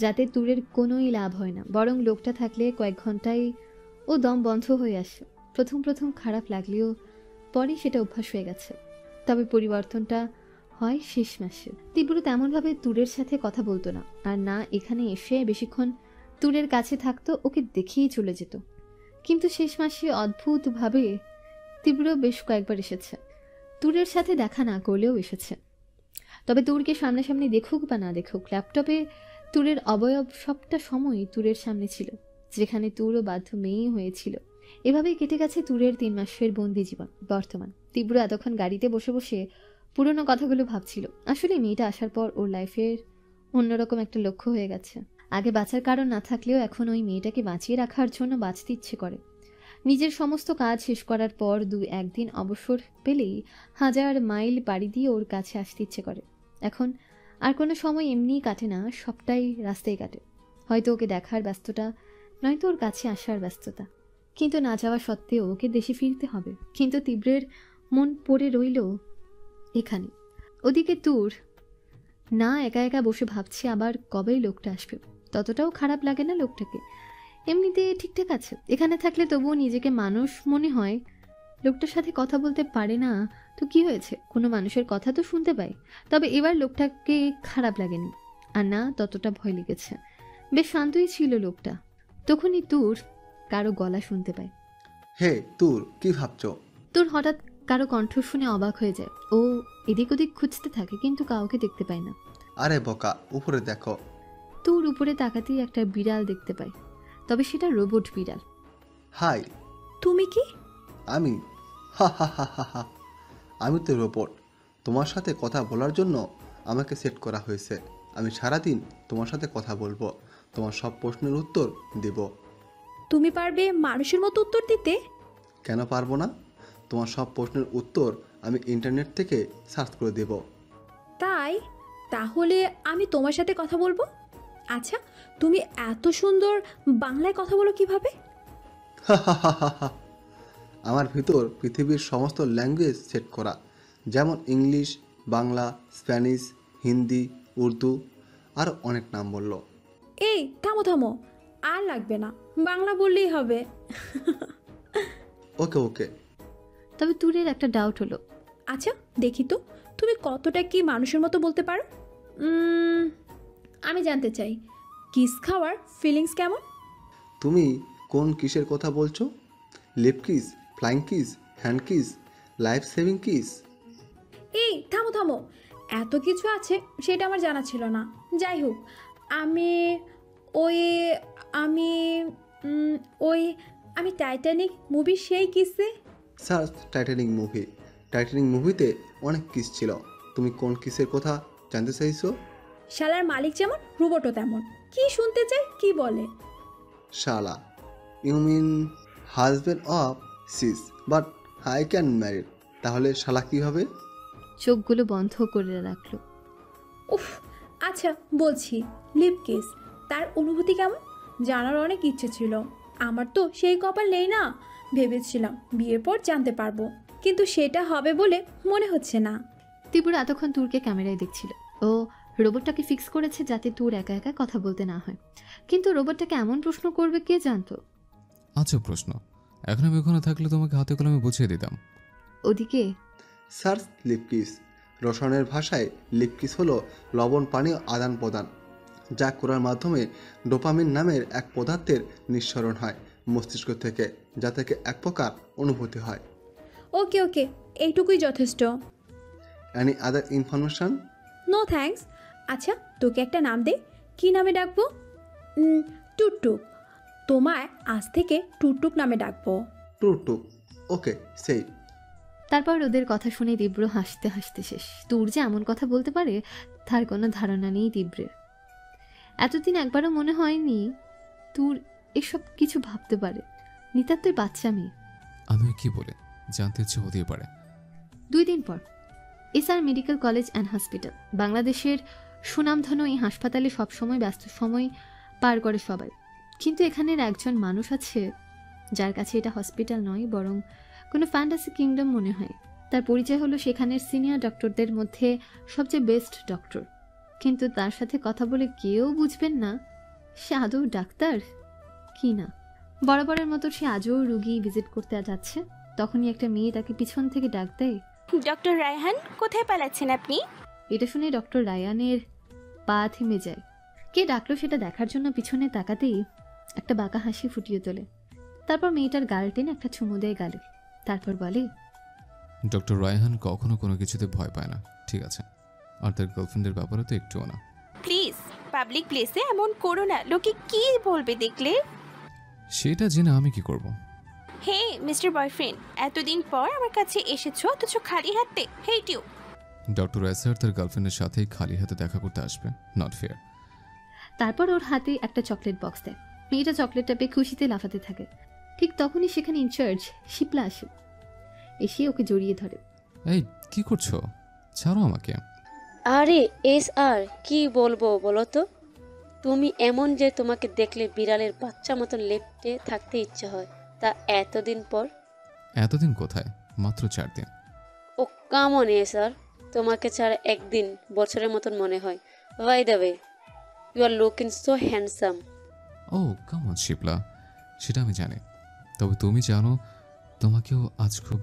Speaker 1: যাতে তুরের কোনোই লাভ হয় না। বরং লোকটা থাকলে কয়েক ঘন্টায় ও দম বন্ধ হয়ে আসে। প্রথম প্রথম খারাপ লাগলেও পরে সেটা অভ্যাস হয়ে গেছে। তবে পরিবর্তনটা হয় শেষ মাসে। তীব্র তেমনভাবে তুরের সাথে কথা বলতো না, আর না এখানে এসে বেশিক্ষণ তুরের কাছে থাকতো, ওকে দেখেই চলে যেত। কিন্তু শেষ মাসে অদ্ভুতভাবে তীব্র বেশ কয়েকবার এসেছে। তুরের সাথে দেখা না করলেও এসেছে। তবে তুরকে সামনাসামনি দেখুক বা না দেখুক, ল্যাপটপে তুরের অবয়ব সবটা সময় তুরের সামনে ছিল, যেখানে তুরও বাধ্য মেয়ে হয়েছিল। এভাবেই কেটে গেছে তুরের 3 মাসের বন্দি জীবন। বর্তমান তীব্র এতক্ষণ গাড়িতে বসে বসে পুরনো কথাগুলো ভাবছিল। আসলে মেয়েটা আসার পর ওর লাইফের অন্যরকম একটা লক্ষ্য হয়ে গেছে। আগে বাঁচার কারণ না থাকলেও এখন ওই মেয়েটাকে বাঁচিয়ে রাখার জন্য বাঁচতে ইচ্ছে করে। নিজের সমস্ত কাজ শেষ করার পর 2-1 দিন অবসর পেলেই 1000 মাইল পাড়ি দিয়ে ওর কাছে আসতে ইচ্ছে করে। এখন আর কোনো সময় এমনিই কাটে না, সবটাই রাস্তায় কাটে। হয়তো ওকে দেখার ব্যস্ততা, নয়তো ওর কাছে আসার ব্যস্ততা। কিন্তু না যাওয়া সত্ত্বেও ওকে দেশে ফিরতে হবে। কিন্তু তীব্রের মন পড়ে রইল এখানে। ওদিকে তুর না একা একা বসে ভাবছে আবার কবেই লোকটা আসবে। ততটাও খারাপ লাগে না লোকটাকে, এমনিতে ঠিকঠাক আছে। এখানে থাকলে তবুও নিজেকে মানুষ মনে হয়। লোকটার সাথে কথা বলতে পারে না তো কি হয়েছে, কোনো মানুষের কথা তো শুনতে পায়। তবে এবার লোকটাকে খারাপ লাগেনি, আর না ততটা ভয় লেগেছে। বেশ শান্তই ছিল লোকটা। তখনই তুর কারো গলা শুনতে পায়।
Speaker 7: হে তুর, কি ভাবছো?
Speaker 1: তোর হঠাৎ কারো কণ্ঠ শুনে অবাক হয়ে যায়। ও এদিক ওদিক খুঁজতে থাকে, কিন্তু কাউকে দেখতে পায় না।
Speaker 7: আরে বোকা, উপরে দেখো।
Speaker 1: তোর উপরে তাকাতেই একটা বিড়াল দেখতে পায়, তবে সেটা রোবট বিড়াল।
Speaker 7: হাই।
Speaker 3: তুমি কি?
Speaker 7: আমি হা হা হা হা হা আমি তো রোবট। তোমার সাথে কথা বলার জন্য আমাকে সেট করা হয়েছে। আমি সারাদিন তোমার সাথে কথা বলবো, তোমার সব প্রশ্নের উত্তর দেব।
Speaker 3: তুমি পারবে মানুষের মতো উত্তর দিতে?
Speaker 7: কেন পারবো না? তোমার সব প্রশ্নের উত্তর আমি ইন্টারনেট থেকে সার্চ করে দেব।
Speaker 3: তাই? তাহলে আমি তোমার সাথে কথা বলবো। আচ্ছা, তুমি এত সুন্দর বাংলায় কথা বলো কিভাবে?
Speaker 7: আমার ভিতর পৃথিবীর সমস্ত ল্যাঙ্গুয়েজ সেট করা, যেমন ইংলিশ, বাংলা, স্প্যানিশ, হিন্দি, উর্দু, আরও অনেক নাম বললো।
Speaker 3: এই থামো থামো, আর লাগবে না, বাংলা বললেই হবে।
Speaker 7: ওকে ওকে।
Speaker 1: তবে তুরের একটা ডাউট হলো।
Speaker 3: আচ্ছা দেখি তো, তুমি কতটা কি মানুষের মতো বলতে পারো? আমি জানতে চাই, কিস খাওয়ার ফিলিংস কেমন?
Speaker 7: তুমি কোন কিসের কথা বলছো? Lip kiss, flying kiss, hand kiss, life saving kiss?
Speaker 3: এই থামো থামো, এত কিছু আছে সেটা আমার জানা ছিল না। যাই হোক, আমি ওই আমি ওই আমি টাইটানিক মুভির সেই কিসে।
Speaker 7: Search Titanic movie. টাইটানিক মুভিতে অনেক কিস ছিল। তুমি কোন কিসের কথা জানতে চাইছো?
Speaker 3: শালার মালিক যেমন রোবটও তেমন, কি শুনতে চাই কি বলে?
Speaker 7: শালা, you mean husband of sis, but I can married. তাহলে শালা কী হবে?
Speaker 1: চোখগুলো বন্ধ করে রাখলো।
Speaker 3: উফ, আচ্ছা বলছি, লিপ কিস তার অনুভূতি কেমন জানার অনেক ইচ্ছে ছিল। আমার তো সেই কপাল নেই না। ভেবেছিলাম বিয়ের পর জানতে পারবো, কিন্তু সেটা হবে বলে মনে হচ্ছে না।
Speaker 1: তীব্র এতক্ষণ তুরকে ক্যামেরায় দেখছিল। ও রোবটটাকে ফিক্স করেছে যাতে তুর একা একা কথা বলতে না হয়, কিন্তু রোবটটাকে এমন প্রশ্ন করবে কে জানতো।
Speaker 2: আচ্ছা প্রশ্ন, এখন আমি ওখানে থাকলে তোমাকে হাতে কলমে বুঝিয়ে দিতাম।
Speaker 1: ওদিকে
Speaker 7: সার্চ লিপকিস। রসায়নের ভাষায় লিপকিস হলো লবণ পানি আদান প্রদান, যা করার মাধ্যমে ডোপামিন নামের এক পদার্থের নিঃসরণ হয় মস্তিষ্ক থেকে, যা থেকে এক প্রকার অনুভূতি হয়।
Speaker 3: ওকে ওকে, এইটুকুই যথেষ্ট।
Speaker 7: Any other information?
Speaker 3: No thanks. আচ্ছা তোকে একটা নাম দে, কি নামে ডাকবো? টুকটুক। তোমায় আজ থেকে টুকটুক নামে ডাকবো।
Speaker 7: টু ওকে সেই।
Speaker 1: তারপর ওদের কথা শুনে তীব্র হাসতে হাসতে শেষ। তুর যে এমন কথা বলতে পারে তার কোনো ধারণা নেই তীব্রের। এতদিন একবারও মনে হয়নি তুর এসব কিছু ভাবতে পারে। নিতান্তই বাচ্চা মেয়ে।
Speaker 2: আমি কি বলে জানতে ইচ্ছে হতেই পারে।
Speaker 1: 2 দিন পর SR medical college and hospital. বাংলাদেশের সুনামধন্য এই হাসপাতালে সবসময় ব্যস্ত সময় পার করে সবাই, কিন্তু এখানের একজন মানুষ আছে যার কাছে এটা হসপিটাল নয় বরং কোনো ফ্যান্টাসি কিংডম মনে হয়। তার পরিচয় হলো সেখানের সিনিয়র ডক্টরদের মধ্যে সবচেয়ে বেস্ট ডক্টর, কিন্তু তার সাথে কথা বলে কেউ বুঝবেন না সে আদৌ ডাক্তার কি না। বরাবরের মতো সে আজও রুগী ভিজিট করতে যাচ্ছে, তখনই একটা মেয়ে তাকে পিছন থেকে ডাক দেয়,
Speaker 8: ডক্টর রায়হান, কোথায় পালাচ্ছেন আপনি?
Speaker 1: এটা শুনে ডক্টর রায়ানের পা থেমে যায়। কে ডাকলো সেটা দেখার জন্য পিছনে তাকাতেই একটা বাঁকা হাসি ফুটিয়ে তোলে। তারপর মেয়েটার গাল টেনে একটা চুমু দেয় গালে, তারপর বলে,
Speaker 2: ডক্টর রায়হান কখনো কোনো কিছুতে ভয় পায় না, ঠিক আছে? আর তার গার্লফ্রেন্ডের ব্যাপারে তো একটুও না।
Speaker 8: প্লিজ পাবলিক প্লেসে এমন করো না, লোকে কি বলবে দেখলে।
Speaker 2: সেটা জেনে আমি কি করব?
Speaker 8: হে মিস্টার বয়ফ্রেন্ড, এতদিন পর আমার কাছে এসেছো অথচ খালি হাতে। Hate you.
Speaker 2: ডক্টর এসআর তার গার্লফ্রেন্ডের সাথেই খালি হাতে দেখা করতে আসবে? Not fair.
Speaker 1: তারপর ওর হাতে একটা চকলেট বক্স দেয়। মেয়েটা চকলেটটা পেয়ে খুশিতে লাফাতে থাকে। ঠিক তখনই সেখানে ইনচার্জ শিপলা আসে, এসে ওকে জড়িয়ে ধরে।
Speaker 2: এই কি করছো? ছাড়ো আমাকে।
Speaker 9: আরে এস আর কি বলবো বলো তো, তুমি এমন যে তোমাকে দেখলে বিড়ালের বাচ্চা মতন লেপ্টে থাকতে ইচ্ছে হয়, তা এতদিন পর।
Speaker 2: এতদিন কোথায়? মাত্র 4 দিন।
Speaker 9: ও কামন এস আর, তোমাকে ছাড়া একদিন বছরের মতন মনে হয়। By the way, you are looking so handsome.
Speaker 2: Oh come on Shipla, সেটা আমি জানি, তবে তুমি জানো তোমাকেও আজ খুব।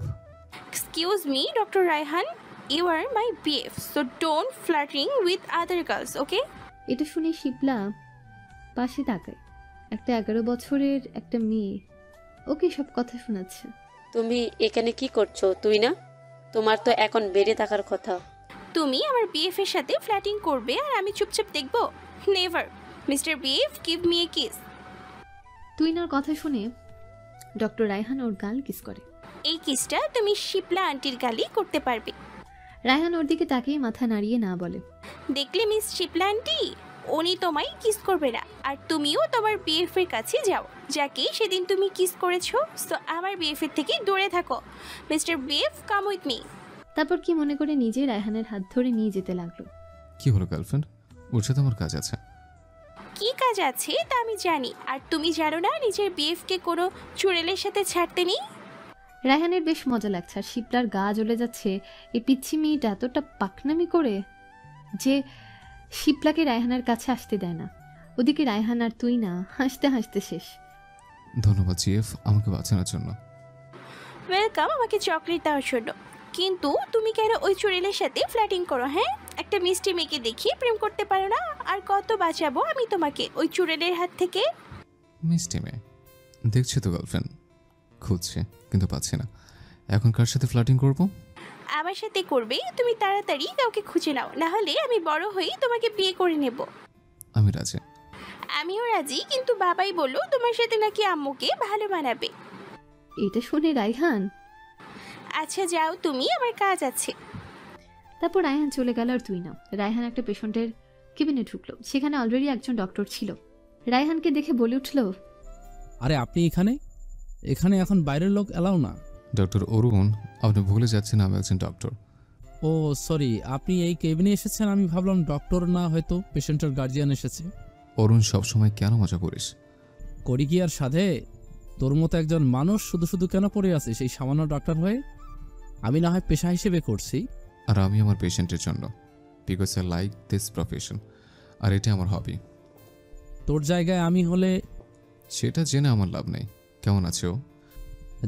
Speaker 8: Excuse me doctor Raihan, you are my BF, so don't flirting with other girls, okay?
Speaker 1: এটা শুনে শিপলা পাশে তাকায়। একটা 11 বছরের একটা মেয়ে ওকে সব কথা শোনাচ্ছে।
Speaker 9: তুমি এখানে কি করছো? তুই না, তোমার তো এখন বেড়ে থাকার কথা।
Speaker 8: তুমি আমার বিএফ এর সাথে ফ্ল্যাটিং করবে আর আমি চুপচাপ দেখবো? Never. Mister BF, give me a kiss.
Speaker 1: তুইনার কথা শুনে ডক্টর রায়হান ওর গাল কিস করে।
Speaker 8: এই কিসটা তুমি শিপলা আন্টির গালি করতে পারবে।
Speaker 1: রায়হান ওর দিকে তাকিয়ে মাথা নাড়িয়ে না বলে,
Speaker 8: দেখলে মিস শিপলা আন্টি, উনি তোমায় কিস করবে না, আর তুমিও তোমার বিএফ এর কাছে যাও যাকে সেদিন তুমি কিস করেছো। সো আমার বিএফ এর থেকে দূরে থাকো। Mister BF, come with me.
Speaker 1: তারপর কি মনে করে নিজে রায়হানের হাত ধরে নিয়ে যেতে লাগলো।
Speaker 2: কি হলো গার্লফ্রেন্ড? ওর সাথে আমার কাজ আছে।
Speaker 8: কি কাজ আছে তা আমি জানি, আর তুমি জানো না নিজের বিএফ কে কোনো চুড়েলের সাথে ছাড়তে নেই।
Speaker 1: রায়হানের বেশ মজা লাগছে, আর শিপলার গা জ্বলে যাচ্ছে এই পিচ্ছি মেয়েটা এতটা পাকনামি করে যে শিপলাকে রায়হানের কাছে আসতে দেয় না। ওদিকে রায়হান আর তুই না হাসতে হাসতে শেষ।
Speaker 2: ধন্যবাদ জিএফ আমাকে বাঁচানোর জন্য।
Speaker 8: ওয়েলকাম আমাকে চকলেট দেওয়ার জন্য, কিন্তু তুমি কেন ওই চুড়েলের সাথে ফ্ল্যাটিং করো? হ্যাঁ, একটা মিষ্টি মেয়েকে দেখিয়ে প্রেম করতে পারো না? আর কত বাঁচাবো আমি তোমাকে ওই চুড়েলের হাত থেকে?
Speaker 2: মিষ্টি মেয়ে দেখছি তো গার্লফ্রেন্ড, খুঁজছে কিন্তু পাচ্ছি না। এখন কার সাথে ফ্লার্টিং করব?
Speaker 8: আমার সাথে করবে। তুমি তাড়াতাড়ি কাউকে খুঁজে নাও, না হলে আমি বড় হই তোমাকে বিয়ে করে নেব।
Speaker 2: আমি রাজি।
Speaker 8: আমিও রাজি, কিন্তু বাবাই বললো তোমার সাথে নাকি আম্মুকে ভালো বানাবে।
Speaker 1: এটা শুনে রায়হান,
Speaker 8: আচ্ছা যাও তুমি, আমার কাজ আছে।
Speaker 1: তারপর রায়হান চলে গেল আর তুই না। রায়হান একটা পেশেন্টের কেবিনে ঢুকলো, সেখানে অলরেডি একজন ডক্টর ছিল। রায়হানকে দেখে বলে উঠল,
Speaker 10: আরে আপনি এখানে? এখানে এখন বাইরের লোক এলাও না।
Speaker 2: ডক্টর অরুণ, আপনি ভুলে যাচ্ছেন আমি একজন ডক্টর।
Speaker 10: ও সরি, আপনি এই কেবিনে এসেছেন, আমি ভাবলাম ডক্টর না হয়তো পেশেন্টের গার্জিয়ান এসেছে।
Speaker 2: অরুণ, সবসময় কেন মজা করিস?
Speaker 10: করি কি আর সাধে? তোর মতো একজন মানুষ শুধু শুধু কেন পড়ে আছে সেই সামান্য ডাক্তার হয়ে? আমি না হয় পেশা হিসেবে করছি।
Speaker 2: আর আমি আমার পেশেন্টের জন্য, because I like this profession, আর এটা আমার হবি।
Speaker 10: তোর জায়গায় আমি হলে?
Speaker 2: সেটা জেনে আমার লাভ নেই। কেমন আছে ও?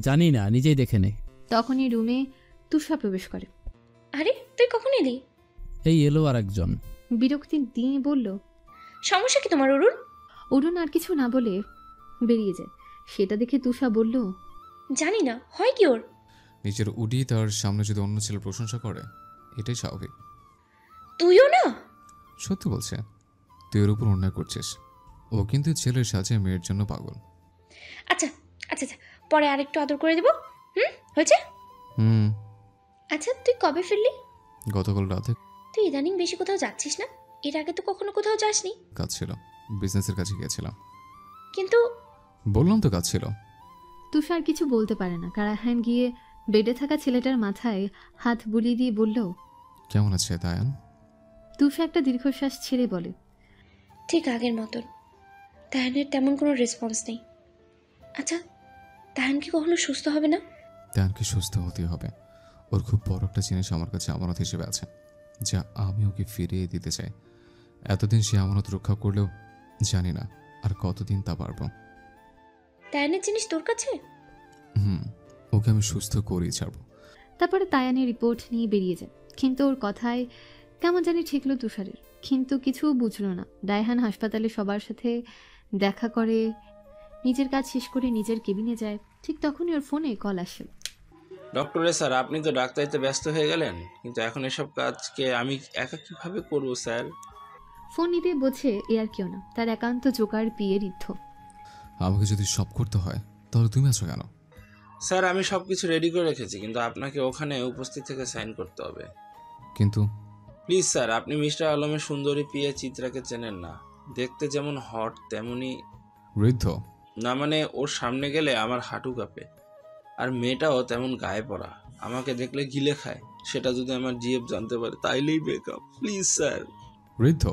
Speaker 10: জানি না, নিজেই দেখে নে।
Speaker 1: তখনই রুমে তুষা প্রবেশ করে।
Speaker 11: আরে তুই কখন এলি?
Speaker 10: এই এলো আর একজন।
Speaker 1: বিরক্তি দিয়ে বলল,
Speaker 11: সমস্যা কি তোমার অরুণ?
Speaker 1: অরুণ আর কিছু না বলে বেরিয়ে যায়। সেটা দেখে তুষা বলল,
Speaker 11: জানি না, হয় কি ওর?
Speaker 2: নিজের উডি তার সামনে যদি অন্য ছেলের প্রশংসা করে, এটাই স্বাভাবিক।
Speaker 11: তুইও না?
Speaker 2: সত্যি বলছে, তুই এর উপর অন্যায় করছিস। ও কিন্তু ছেলের সাজে মেয়ের জন্য পাগল।
Speaker 11: আচ্ছা আচ্ছা আচ্ছা, পরে আরেকটু আদর করে দেবো। হয়েছে?
Speaker 2: হুম।
Speaker 11: আচ্ছা তুই কবে ফিরলি?
Speaker 2: গতকাল রাতে।
Speaker 11: তুই ইদানিং বেশি কোথাও যাচ্ছিস না? এর আগে তো কখনো কোথাও যাসনি।
Speaker 2: কাজ ছিল, বিজনেসের কাছে গিয়েছিলাম।
Speaker 11: কিন্তু
Speaker 2: বললাম তো কাজ ছিল।
Speaker 1: তুষার কিছু বলতে পারে না। কারাহান গিয়ে বেডে থাকা ছেলেটার মাথায় হাত বুলিয়ে দিয়ে বলল,
Speaker 2: কেমন আছে তায়ান?
Speaker 1: তুষা একটা দীর্ঘশ্বাস ছেড়ে বলে,
Speaker 11: ঠিক আগের মতন। তাহানের তেমন কোনো রেসপন্স নেই। আচ্ছা তাহান কি কখনো সুস্থ হবে না?
Speaker 2: তায়ানকে সুস্থ হতে হবে। ওর খুব বড় একটা জিনিস আমার কাছে আমানত হিসেবে আছে, যা আমি ওকে ফিরিয়ে দিতে চাই। এতদিন সে আমানত রক্ষা করলেও জানি না আর কতদিন তা পারবো।
Speaker 11: তাহানের জিনিস তোর কাছে?
Speaker 2: ওকে আমি সুস্থ করেই ছাড়বো।
Speaker 1: তারপরে তায়ানের রিপোর্ট নিয়ে বেরিয়ে যায়। কিন্তু ওর কথায় কেমন জানি ঠেকলো তুষারের, কিন্তু কিছু বুঝলো না। রায়হান হাসপাতালে সবার সাথে দেখা করে নিজের কাজ শেষ করে নিজের কেবিনে যায়। ঠিক তখনই ওর ফোনে কল আসে।
Speaker 5: ডক্টরে স্যার, আপনি তো ডাক্তারিতে ব্যস্ত হয়ে গেলেন, কিন্তু এখন এসব কাজকে আমি একা কিভাবে করবো স্যার?
Speaker 1: ফোন নিতে বোঝে এ আর কেউ না, তার একান্ত জোকার পিয়ে ঋদ্ধ।
Speaker 2: আমাকে যদি সব করতে হয় তাহলে তুমি আছো কেন?
Speaker 5: স্যার আমি সব কিছু রেডি করে রেখেছি, কিন্তু আপনাকে ওখানে উপস্থিত থেকে সাইন করতে হবে।
Speaker 2: কিন্তু
Speaker 5: প্লিজ স্যার, আপনি মিস্টার আলমের সুন্দরী পিয়ে চিত্রাকে চেনেন না। দেখতে যেমন হট তেমনি
Speaker 2: ঋদ্ধ।
Speaker 5: না মানে ওর সামনে গেলে আমার হাঁটু কাঁপে। আর মেয়েটাও তেমন গায়ে পড়া, আমাকে দেখলে গিলে খায়। সেটা যদি আমার জিএফ জানতে পারে তাইলেই ব্রেকআপ। Please sir.
Speaker 2: ঋদ্ধ,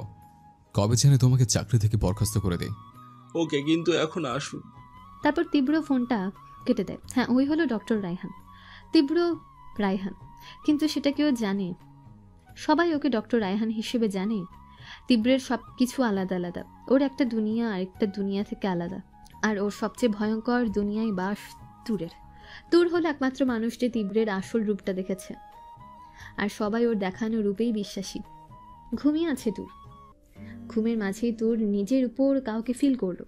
Speaker 2: কবে জানি তোমাকে চাকরি থেকে বরখাস্ত করে দেয়।
Speaker 5: ওকে, কিন্তু এখন আসুন।
Speaker 1: তারপর তীব্র ফোনটা কেটে দেয়। হ্যাঁ, ওই হলো ডক্টর রায়হান, তীব্র রায়হান। কিন্তু সেটা কেউ জানে? সবাই ওকে ডক্টর রায়হান হিসেবে জানে। তীব্রের সব কিছু আলাদা আলাদা। ওর একটা দুনিয়া আরেকটা দুনিয়া থেকে আলাদা। আর ওর সবচেয়ে ভয়ঙ্কর দুনিয়ায় বাস তুরের। তুর হলো একমাত্র মানুষ যে তীব্রের আসল রূপটা দেখেছে, আর সবাই ওর দেখানো রূপেই বিশ্বাসী। ঘুমিয়ে আছে তুর। ঘুমের মাঝেই তুর নিজের উপর কাউকে ফিল করলো।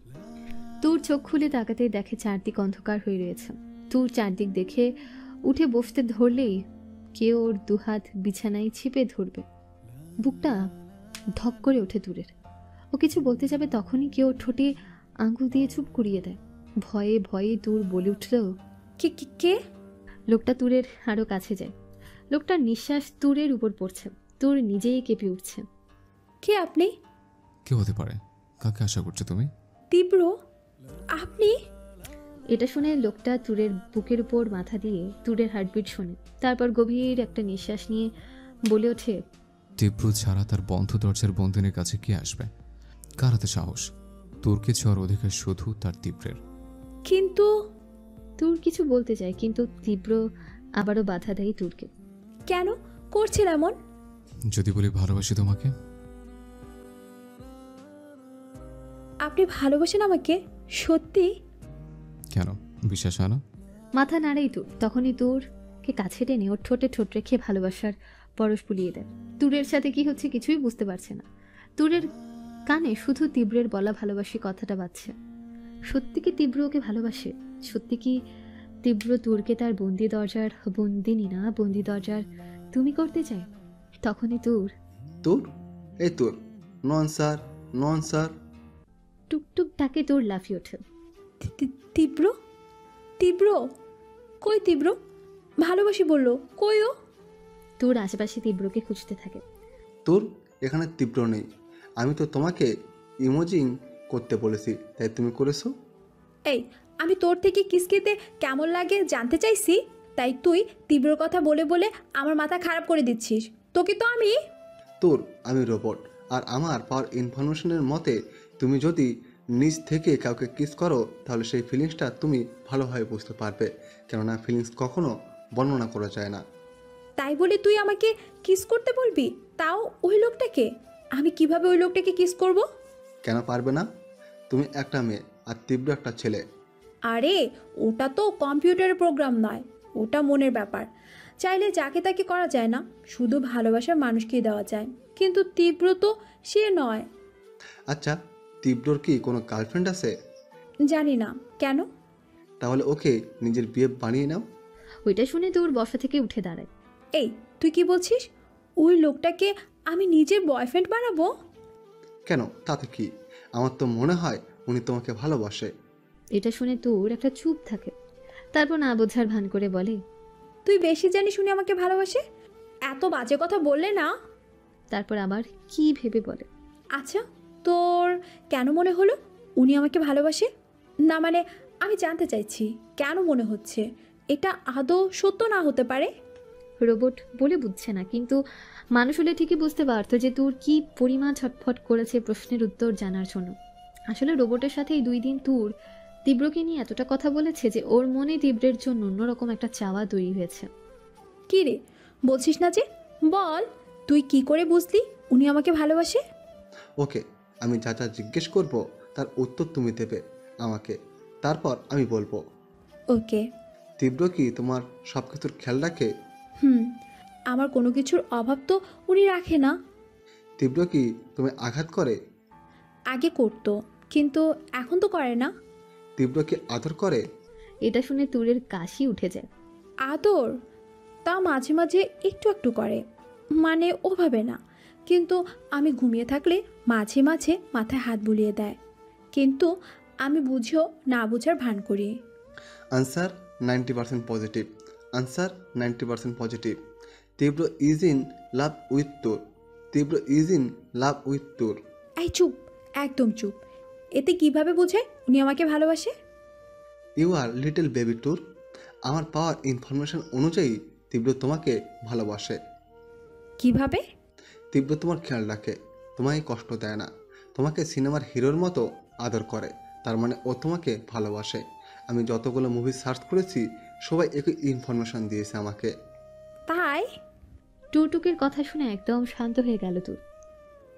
Speaker 1: তুর চোখ খুলে তাকাতে দেখে চারদিক অন্ধকার হয়ে রয়েছে। তুর চারদিক দেখে উঠে বসতে ধরলেই কেউ ওর দুহাত বিছানায় ছিপে ধরবে। বুকটা ধক করে ওঠে তুরের। ও কিছু বলতে যাবে তখনই কেউ ঠোঁটে আঙুল দিয়ে চুপ করিয়ে দেয়। ভয়ে ভয়ে তুর বলে উঠল,
Speaker 3: কে?
Speaker 1: লোকটা তুরের আরো কাছে যায়। লোকটার নিঃশ্বাস তুরের উপর পড়ছে। তুর নিজেই কেঁপে উঠছে।
Speaker 3: কে আপনি?
Speaker 2: কে হতে পারে? কাকে আশা করছো তুমি?
Speaker 3: তীব্র, আপনি?
Speaker 1: এটা শুনে লোকটা তুরের বুকের উপর মাথা দিয়ে তুরের হার্টবিট শোনে। তারপর গভীর একটা নিঃশ্বাস নিয়ে বলে ওঠে,
Speaker 2: তীব্র ছাড়া তার বন্ধ দরজার বন্ধনের কাছে কে আসবে? কার হাতে সাহস? তোরকে ছোঁয়ার অধিকার শুধু তার তীব্রের।
Speaker 3: কিন্তু
Speaker 1: তুর কিছু বলতে চায়, কিন্তু তীব্র আবারও বাধা দেয় তুরকে।
Speaker 3: কেন করছেন এমন?
Speaker 2: যদি বলি ভালোবাসি তোমাকে।
Speaker 3: আপনি ভালোবাসেন আমাকে? সত্যি?
Speaker 2: কেন বিশ্বাস হয় না?
Speaker 1: মাথা নাড়েই তুর। তখনই তুরকে কাছে টেনে ওর ঠোঁটে ঠোঁট রেখে ভালোবাসার পরশ বুলিয়ে দেয়। তুরের সাথে কি হচ্ছে কিছুই বুঝতে পারছে না। তুরের কানে শুধু তীব্রের বলা ভালোবাসি কথাটা বাজছে। সত্যি কি তীব্র ওকে ভালোবাসে? সত্যি কি তীব্র তুরকে তার বন্দি দরজার বন্দিনী না, বন্দি দরজার তুমি করতে চায়? তখনই তুর
Speaker 7: এই তোর নন স্যার
Speaker 1: টুকটুক ডাকে তুর লাফিয়ে ওঠে।
Speaker 3: তীব্র? তীব্র? কই তীব্র? ভালোবাসি বললো, কই ও?
Speaker 1: তুর আশেপাশে তীব্রকে খুঁজতে থাকে।
Speaker 7: তোর এখানে তীব্র নেই। আমি তো তোমাকে ইমোজিং করতে বলেছি, তাই তুমি করেছো।
Speaker 3: এই, আমি তোর থেকে কিস খেতে কেমন লাগে জানতে চাইছি, তাই তুই তীব্রর কথা বলে বলে আমার মাথা খারাপ করে দিচ্ছিস। তোকে তো আমি
Speaker 7: তোর আমি রোবট, আর আমার পাওয়ার ইনফরমেশনের মতে তুমি যদি নিজ থেকে কাউকে কিস করো তাহলে সেই ফিলিংসটা তুমি ভালোভাবে বুঝতে পারবে, কেননা ফিলিংস কখনো বর্ণনা করা যায় না।
Speaker 3: তাই বলে তুই আমাকে কিস করতে বলবি, তাও ওই লোকটাকে? আমি কিভাবে ওই লোকটাকে কিস করব?
Speaker 7: কেন পারবে না? তুমি একটা মেয়ে আর তীব্র একটা ছেলে।
Speaker 3: আরে ওটা তো কম্পিউটারের প্রোগ্রাম নয়, ওটা মনের ব্যাপার। চাইলে যাকে তাকে করা যায় না, শুধু ভালোবাসার মানুষকেই দেওয়া যায়। কিন্তু তীব্র তো সে নয়।
Speaker 7: আচ্ছা, তীব্রর কি কোনো গার্লফ্রেন্ড আছে?
Speaker 3: জানি না, কেন?
Speaker 7: তাহলে ওকে নিজের বিয়ে বানিয়ে নাও।
Speaker 1: ওইটা শুনে তোর বসা থেকে উঠে দাঁড়ায়।
Speaker 3: এই তুই কি বলছিস? ওই লোকটাকে আমি নিজের বয়ফ্রেন্ড বানাবো?
Speaker 7: কেন, তাতে কি? আমার তো মনে হয় উনি তোমাকে ভালোবাসে।
Speaker 1: এটা শুনে তোর একটা চুপ থাকে, তারপর না বোঝার ভান করে বলে,
Speaker 3: তুই বেশি জানিস উনি আমাকে ভালোবাসে? এত বাজে কথা বললে না।
Speaker 1: তারপর আবার কি ভেবে বলে,
Speaker 3: আচ্ছা তোর কেন মনে হলো উনি আমাকে ভালোবাসে? না মানে আমি জানতে চাইছি কেন মনে হচ্ছে? এটা আদৌ সত্য না হতে পারে।
Speaker 1: রোবট বলে বুঝছে না, কিন্তু মানুষ হলে ঠিকই বুঝতে পারতো যে তোর কি পরিমাণ ছটফট করেছে প্রশ্নের উত্তর জানার জন্য। আসলে রোবটের সাথে এই 2 দিন তোর তীব্রকে নিয়ে এতটা কথা বলেছে যে ওর মনে তীব্রের জন্য অন্যরকম একটা চাওয়া তৈরি হয়েছে।
Speaker 3: কি রে, বলছিস না যে? বল, তুই কি করে বুঝলি উনি আমাকে ভালোবাসে?
Speaker 7: ওকে, আমি যা যা জিজ্ঞেস করব তার উত্তর তুমি দেবে আমাকে, তারপর আমি বলবো।
Speaker 3: ওকে।
Speaker 7: তীব্র কি তোমার সব কিছুর খেয়াল রাখে?
Speaker 3: আমার কোনো কিছুর অভাব তো উনি রাখে না।
Speaker 7: তীব্র কি তুমি আঘাত করে?
Speaker 3: আগে করতো, কিন্তু এখন তো করে না।
Speaker 7: তীব্র কি আদর করে?
Speaker 1: এটা শুনে তুরের কাশি উঠে যায়।
Speaker 3: আদর তা মাঝে মাঝে একটু একটু করে, মানে ওভাবে না। কিন্তু আমি ঘুমিয়ে থাকলে মাঝে মাঝে মাথায় হাত বুলিয়ে দেয়, কিন্তু আমি বুঝেও না বুঝার ভান করি।
Speaker 7: Answer 90% positive. Answer 90% positive. তীব্র ইজ ইন লাভ উইথ তোর। তীব্র ইজ ইন লাভ উইথ তোর।
Speaker 3: এই চুপ, একদম চুপ। এতে কিভাবে বোঝায় উনি আমাকে ভালোবাসে?
Speaker 7: ইউ আর লিটল বেবি টুর। আমার পাওয়ার ইনফরমেশন অনুযায়ী তীব্র তোমাকে ভালোবাসে।
Speaker 3: কিভাবে?
Speaker 7: তীব্র তোমার খেয়াল রাখে, তোমায় কষ্ট দেয় না, তোমাকে সিনেমার হিরোর মতো আদর করে, তার মানে ও তোমাকে ভালোবাসে। আমি যতগুলো মুভি সার্চ করেছি সবাই একই ইনফরমেশন দিয়েছে আমাকে।
Speaker 3: তাই?
Speaker 1: টুকটুকের কথা শুনে একদম শান্ত হয়ে গেল তুর।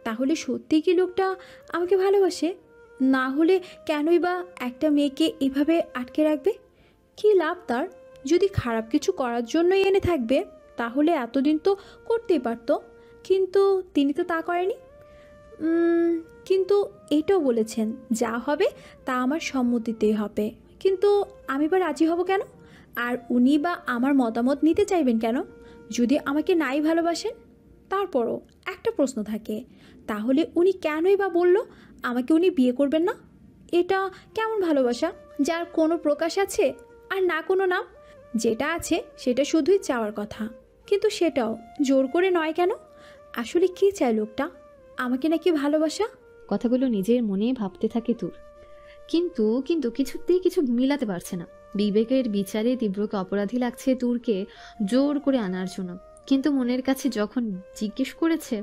Speaker 3: তাহলে সত্যি কি লোকটা আমাকে ভালোবাসে? না হলে কেনই বা একটা মেয়েকে এভাবে আটকে রাখবে? কি লাভ তার? যদি খারাপ কিছু করার জন্যই এনে থাকবে তাহলে এতদিন তো করতেই পারতো, কিন্তু তিনি তো তা করেনি। কিন্তু এটাও বলেছেন যা হবে তা আমার সম্মতিতেই হবে, কিন্তু আমি বা রাজি হব কেন? আর উনি বা আমার মতামত নিতে চাইবেন কেন যদি আমাকে নাই ভালোবাসেন? তারপরও একটা প্রশ্ন থাকে, তাহলে উনি কেনই বা বলল আমাকে উনি বিয়ে করবেন না? এটা কেমন ভালোবাসা যার কোনো প্রকাশ আছে আর না কোনো নাম? যেটা আছে সেটা শুধুই চাওয়ার কথা, কিন্তু সেটাও জোর করে নয় কেন? আসলে কি চায় লোকটা? আমাকে নাকি ভালোবাসা?
Speaker 1: কথাগুলো নিজের মনে ভাবতে থাকে তুর, কিন্তু কিন্তু কিছুতেই কিছু মিলাতে পারছে না। বিবেকের বিচারে তীব্রকে অপরাধী লাগছে তুরকে জোর করে আনার জন্য, কিন্তু মনের কাছে যখন জিজ্ঞেস করেছে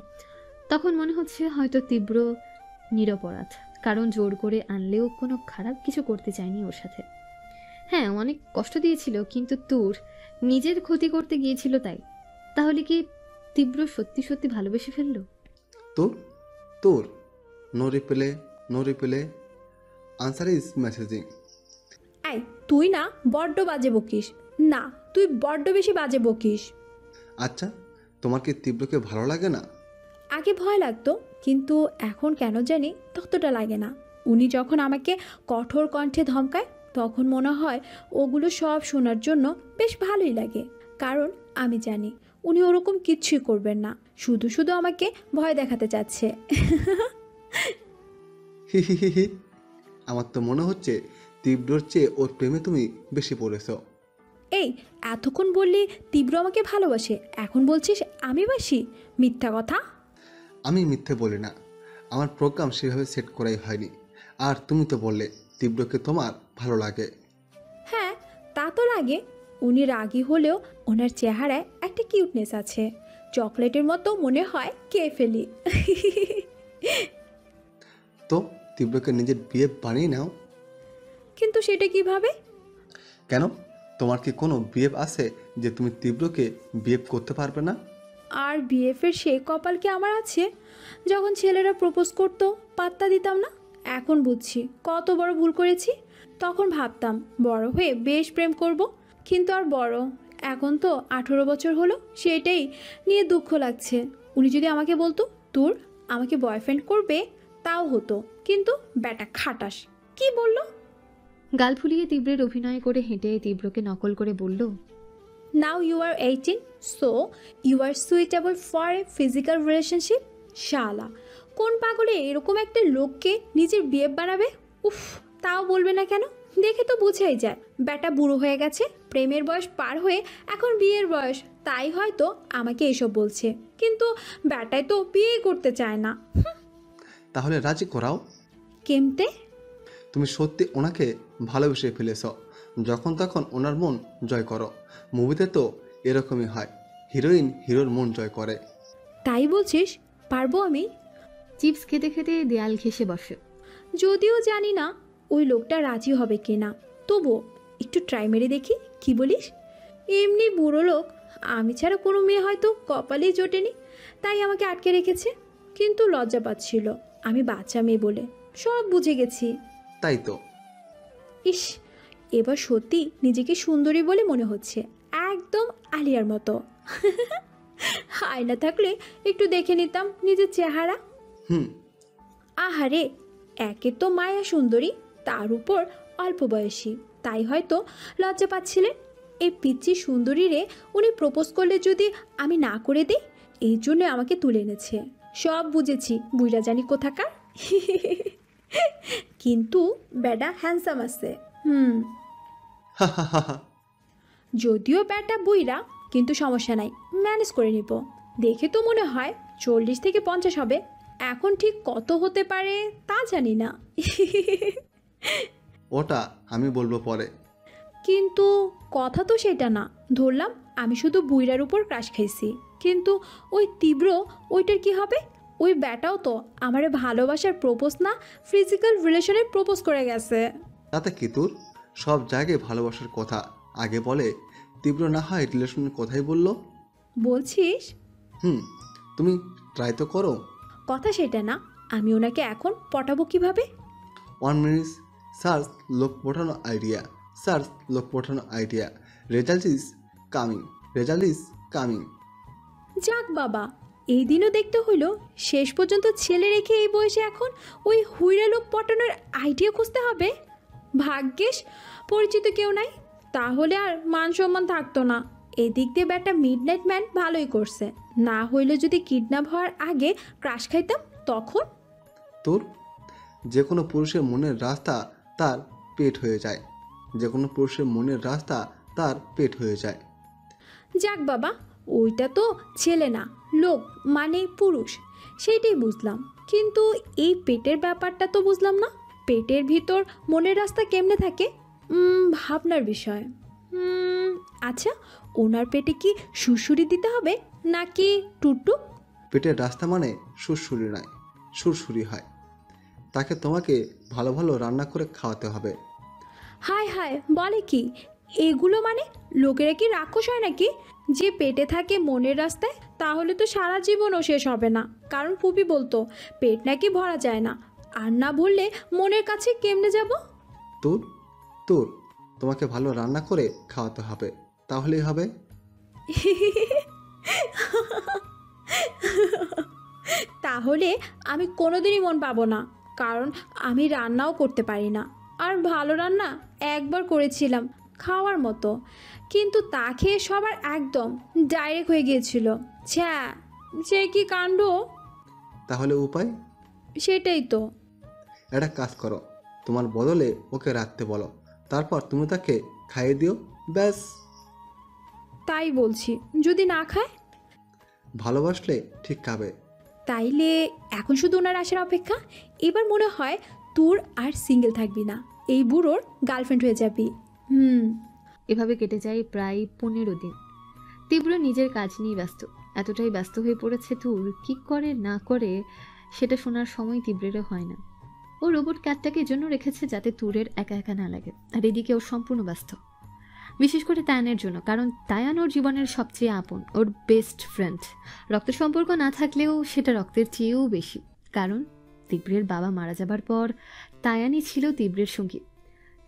Speaker 1: তখন মনে হচ্ছে হয়তো তীব্র নিরপরাধ, কারণ জোর করে আনলেও কোনো খারাপ কিছু করতে চায়নি ওর সাথে। হ্যাঁ, অনেক কষ্ট দিয়েছিল, কিন্তু তুর নিজের ক্ষতি করতে গিয়েছিল তাই। তাহলে কি তীব্র সত্যি সত্যি ভালোবেসে ফেললো?
Speaker 7: তোর তোর no reply, no reply. Answer is messaging.
Speaker 3: এই তুই না বড্ড বাজে বকিস। না, তুই বড্ড বেশি বাজে বকিস।
Speaker 7: আচ্ছা, তোমার কি তীব্রকে ভালো লাগে না?
Speaker 3: আগে ভয় লাগতো, কিন্তু এখন কেন জানি ততটা লাগে না। উনি যখন আমাকে কঠোর কণ্ঠে ধমকায় তখন মনে হয় ওগুলো সব শোনার জন্য বেশ ভালোই লাগে, কারণ আমি জানি উনি ওরকম কিচ্ছুই করবেন না, শুধু শুধু আমাকে ভয় দেখাতে চাচ্ছে।
Speaker 7: হি হি হি হি। আমার তো মনে হচ্ছে তীব্রর চেয়ে ওর প্রেমে তুমি বেশি পড়েছ।
Speaker 3: এই এতক্ষণ বললি তীব্র আমাকে ভালোবাসে, এখন বলছিস আমি বাসি? মিথ্যা কথা।
Speaker 7: আমি মিথ্যে বলি না, আমার প্রোগ্রাম সেভাবে সেট করাই হয়নি। আর তুমি তো বললে তীব্রকে তোমার ভালো লাগে।
Speaker 3: হ্যাঁ তা তো লাগে, উনি রাগী হলেও ওনার চেহারায় একটা কিউটনেস আছে, চকলেটের মতো মনে হয় খেয়ে ফেলি।
Speaker 7: তো তীব্রকে নিজের বিয়ে বানিয়ে নাও।
Speaker 3: কিন্তু সেটা কিভাবে?
Speaker 7: কেন, তোমার কি কোনো বিয়ে আছে যে তুমি তীব্রকে বিয়ে করতে পারবে না?
Speaker 3: আর বিএফের সেই কপাল কি আমার আছে? যখন ছেলেরা প্রপোজ করতো পাত্তা দিতাম না, এখন বুঝছি কত বড় ভুল করেছি। তখন ভাবতাম বড় হয়ে বেশ প্রেম করব, কিন্তু আর বড়, এখন তো 18 বছর হলো, সেটাই নিয়ে দুঃখ লাগছে। উনি যদি আমাকে বলতো তোর আমাকে বয়ফ্রেন্ড করবে, তাও হতো, কিন্তু ব্যাটা খাটাস কি বললো?
Speaker 1: গাল ফুলিয়ে তীব্রের অভিনয় করে হেঁটে তীব্রকে নকল করে বলল,
Speaker 3: now you are 18, so you are suitable for a physical relationship. শালা, কোন পাগলে এরকম একটা লোককে নিজের বিয়ে বানাবে? উফ, তাও বলবে না কেন? দেখে তো বুঝাই যায় ব্যাটা বুড়ো হয়ে গেছে, প্রেমের বয়স পার হয়ে এখন বিয়ের বয়স, তাই হয়তো আমাকে এসব বলছে, কিন্তু ব্যাটাই তো বিয়ে করতে চায় না।
Speaker 7: তাহলে রাজি করাও।
Speaker 3: কেমতে?
Speaker 7: তুমি সত্যি ওনাকে ভালোবেসে ফেলেছ, যখন তখন ওনার মন জয় করো। মুভিতে তো এরকমই হয়, হিরোইন হিরোর মন জয় করে।
Speaker 3: তাই বলছিস? পারবো আমি?
Speaker 1: চিপস খেতে খেতে দেয়াল ঘেঁষে বসে।
Speaker 3: যদিও জানি না ওই লোকটা রাজি হবে কিনা, তবুও একটু ট্রাই মেরে দেখি, কি বলিস? এমনি বুড়ো লোক, আমি ছাড়া কোনো মেয়ে হয়তো কপালেই জোটেনি, তাই আমাকে আটকে রেখেছে। কিন্তু লজ্জা পাচ্ছিল, আমি বাচ্চা মেয়ে বলে, সব বুঝে গেছি।
Speaker 7: তাই তো।
Speaker 3: ইস, এবার সত্যি নিজেকে সুন্দরী বলে মনে হচ্ছে, একদম আলিয়ার মতো। আয়না থাকলে একটু দেখে নিতাম নিজের চেহারা। আহারে, একে তো মায়া সুন্দরী, তার উপর অল্প বয়সী, তাই হয়তো লজ্জা পাচ্ছিলেন। এই পিচ্চি সুন্দরীরে উনি প্রপোজ করলে যদি আমি না করে দিই, এই জন্য আমাকে তুলে এনেছে। সব বুঝেছি, বুইরা জানি কোথাকার। কিন্তু ব্যাটা হ্যান্ডসাম আছে। যদিও ব্যাটা বুইরা, কিন্তু সমস্যা নাই, ম্যানেজ করে নিব। দেখে তো মনে হয় 40 থেকে 50 হবে, এখন ঠিক কত হতে পারে তা জানি না।
Speaker 7: ওটা আমি বলবো পরে।
Speaker 3: কিন্তু কথা তো সেটা না, ধরলাম আমি শুধু বুইরার উপর ক্রাশ খাইছি, কিন্তু ওই তীব্র, ওইটার কি হবে? ওই ব্যাটাও তো আমারে ভালোবাসার প্রপোজ না, ফিজিক্যাল রিলেশনের প্রপোজ করে গেছে।
Speaker 7: তাতে কি তোর? সব জায়গায় ভালোবাসার কথা আগে বলে, তীব্র না হয় রিলেশনের কথাই বললো।
Speaker 3: বলছিস?
Speaker 7: তুমি ট্রাই তো করো।
Speaker 3: কথা সেটা না, আমি ওনাকে এখন পটাবো কিভাবে?
Speaker 7: 1 মিনিট, সার্চ লোক পাঠানো আইডিয়া, সার্চ লোক পাঠানো idea, result is coming, result is coming.
Speaker 3: যাক বাবা, এই দিনও দেখতে হইলো, শেষ পর্যন্ত ছেলে রেখে এই বয়সে এখন ওই হুইরা লোক পটানোর আইডিয়া খুঁজতে হবে। ভাগ্যিস পরিচিত কেউ নাই, তাহলে আর মান সম্মান থাকতো না। এদিক দিয়ে ব্যাটা মিডনাইট ম্যান ভালোই করছে, না হইলে যদি কিডন্যাপ হওয়ার আগে ক্রাশ খাইতাম তখন।
Speaker 7: তোর যে কোনো পুরুষের মনের রাস্তা তার পেট হয়ে যায়, যে কোনো পুরুষের মনের রাস্তা তার পেট হয়ে যায়।
Speaker 3: যাক বাবা, ওইটা তো ছেলে না, লোক মানে পুরুষ, সেইটাই বুঝলাম, কিন্তু এই পেটের ব্যাপারটা তো বুঝলাম না। পেটের ভিতর মনের রাস্তা কেমনে থাকে? ভাবনার বিষয়। আচ্ছা, ওনার পেটে কি সুরসুরি দিতে হবে নাকি টুকটুক?
Speaker 7: পেটের রাস্তা মানে সুরসুরি নয়, সুরসুরি হয়। তাকে তোমাকে ভালো ভালো রান্না করে খাওয়াতে হবে।
Speaker 3: হায় হায়, বলে কি এগুলো? মানে লোকেরা কি রাক্ষস হয় নাকি যে পেটে থাকে মনের রাস্তায়? তাহলে তো সারা জীবনও শেষ হবে না, কারণ ফুপি বলতো পেট নাকি ভরা যায় না, আর না ভরলে মনের কাছে কেমনে যাব?
Speaker 7: তোর তোর তোমাকে ভালো রান্না করে খাওয়াতে হবে, তাহলেই হবে।
Speaker 3: তাহলে আমি কোনোদিনই মন পাবো না, কারণ আমি রান্নাও করতে পারি না। আর ভালো রান্না একবার করেছিলাম খাওয়ার মতো, কিন্তু তা খেয়ে সবার একদম ডাইরেক্ট হয়ে গিয়েছিল। ছ্যা, সে কি কাণ্ড!
Speaker 7: তাহলে উপায়?
Speaker 3: সেটাই তো।
Speaker 7: একটা কাজ করো, তোমার বদলে ওকে রাখতে বলো, তারপর তুমি তাকে খাইয়ে দিও, ব্যাস।
Speaker 3: তাই বলছি, যদি না খায়?
Speaker 7: ভালোবাসলে ঠিক খাবে।
Speaker 3: তাইলে এখন শুধু ওনার আসার অপেক্ষা। এবার মনে হয় তোর আর সিঙ্গেল থাকবি না, এই বুড়োর গার্লফ্রেন্ড হয়ে যাবি।
Speaker 1: এভাবে কেটে যায় প্রায় 15 দিন। তীব্র নিজের কাজ নিয়ে ব্যস্ত, এতটাই ব্যস্ত হয়ে পড়েছে তুর কি করে না করে সেটা শোনার সময় তীব্রেরও হয় না। ও রোবট ক্যাটটাকে এজন্য রেখেছে যাতে তুরের একা একা না লাগে, আর এদিকে ও সম্পূর্ণ ব্যস্ত, বিশেষ করে তায়ানের জন্য, কারণ তায়ান ওর জীবনের সবচেয়ে আপন, ওর বেস্ট ফ্রেন্ড। রক্ত সম্পর্ক না থাকলেও সেটা রক্তের চেয়েও বেশি, কারণ তীব্রের বাবা মারা যাবার পর তায়ানই ছিল তীব্রের সঙ্গী।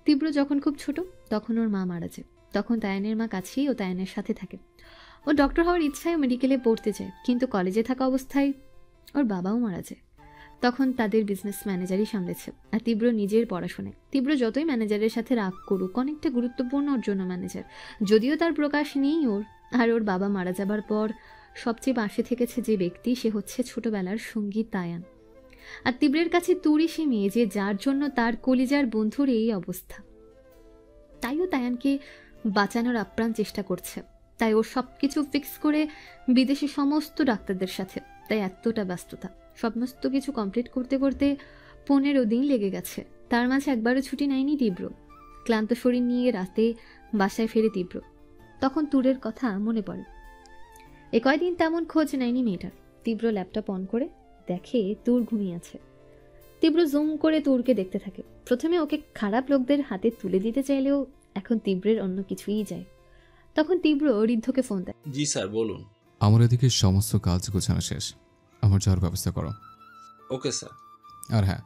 Speaker 1: তীব্র যখন খুব ছোট তখন ওর মা মারা যায়, তখন তায়ানের মা কাছেই ও তায়ানের সাথে থাকে। ও ডক্টর হওয়ার ইচ্ছায় মেডিকেলে পড়তে যায়, কিন্তু কলেজে থাকা অবস্থায় ওর বাবাও মারা যায়। তখন তাদের বিজনেস ম্যানেজারই সামলেছে, আর তীব্র নিজের পড়াশোনায়। তীব্র যতই ম্যানেজারের সাথে রাগ করুক, অনেকটা গুরুত্বপূর্ণ ওর জন্য ম্যানেজার, যদিও তার প্রকাশ নেই ওর। আর ওর বাবা মারা যাবার পর সবচেয়ে পাশে থেকেছে যে ব্যক্তি, সে হচ্ছে ছোটবেলার সঙ্গী তায়ান। আর তীব্রের কাছে তুরই সে মেয়ে যে যার জন্য তার কলিজার বন্ধুর এই অবস্থা। তাইও তায়ানকে বাঁচানোর আপ্রাণ চেষ্টা করছে, তাই ওর সব কিছু ফিক্স করে বিদেশি সমস্ত ডাক্তারদের সাথে, তাই এতটা ব্যস্ততা। সমস্ত কিছু কমপ্লিট করতে করতে 15 দিন লেগে গেছে। তার মাঝে একবারও ছুটি নেয়নি তীব্র। ক্লান্ত শরীর নিয়ে রাতে বাসায় ফেরে তীব্র, তখন তুরের কথা মনে পড়ে। এ কয়দিন তেমন খোঁজ নেয়নি মেয়েটার। তীব্র ল্যাপটপ অন করে দেখে তুর ঘুমিয়ে আছে। তীব্র জুম করে তুরকে দেখতে থাকে। প্রথমে ওকে খারাপ লোকদের হাতে তুলে দিতে চাইলেও এখন তীব্রের অন্য কিছুই যায়। তখন তীব্র ঋদ্ধকে ফোন দেয়।
Speaker 5: জি স্যার, বলুন।
Speaker 2: আমার এদিকে সমস্ত কাজ গোছানো শেষ, আমার যাওয়ার ব্যবস্থা করো।
Speaker 5: Okay sir.
Speaker 2: আর হ্যাঁ,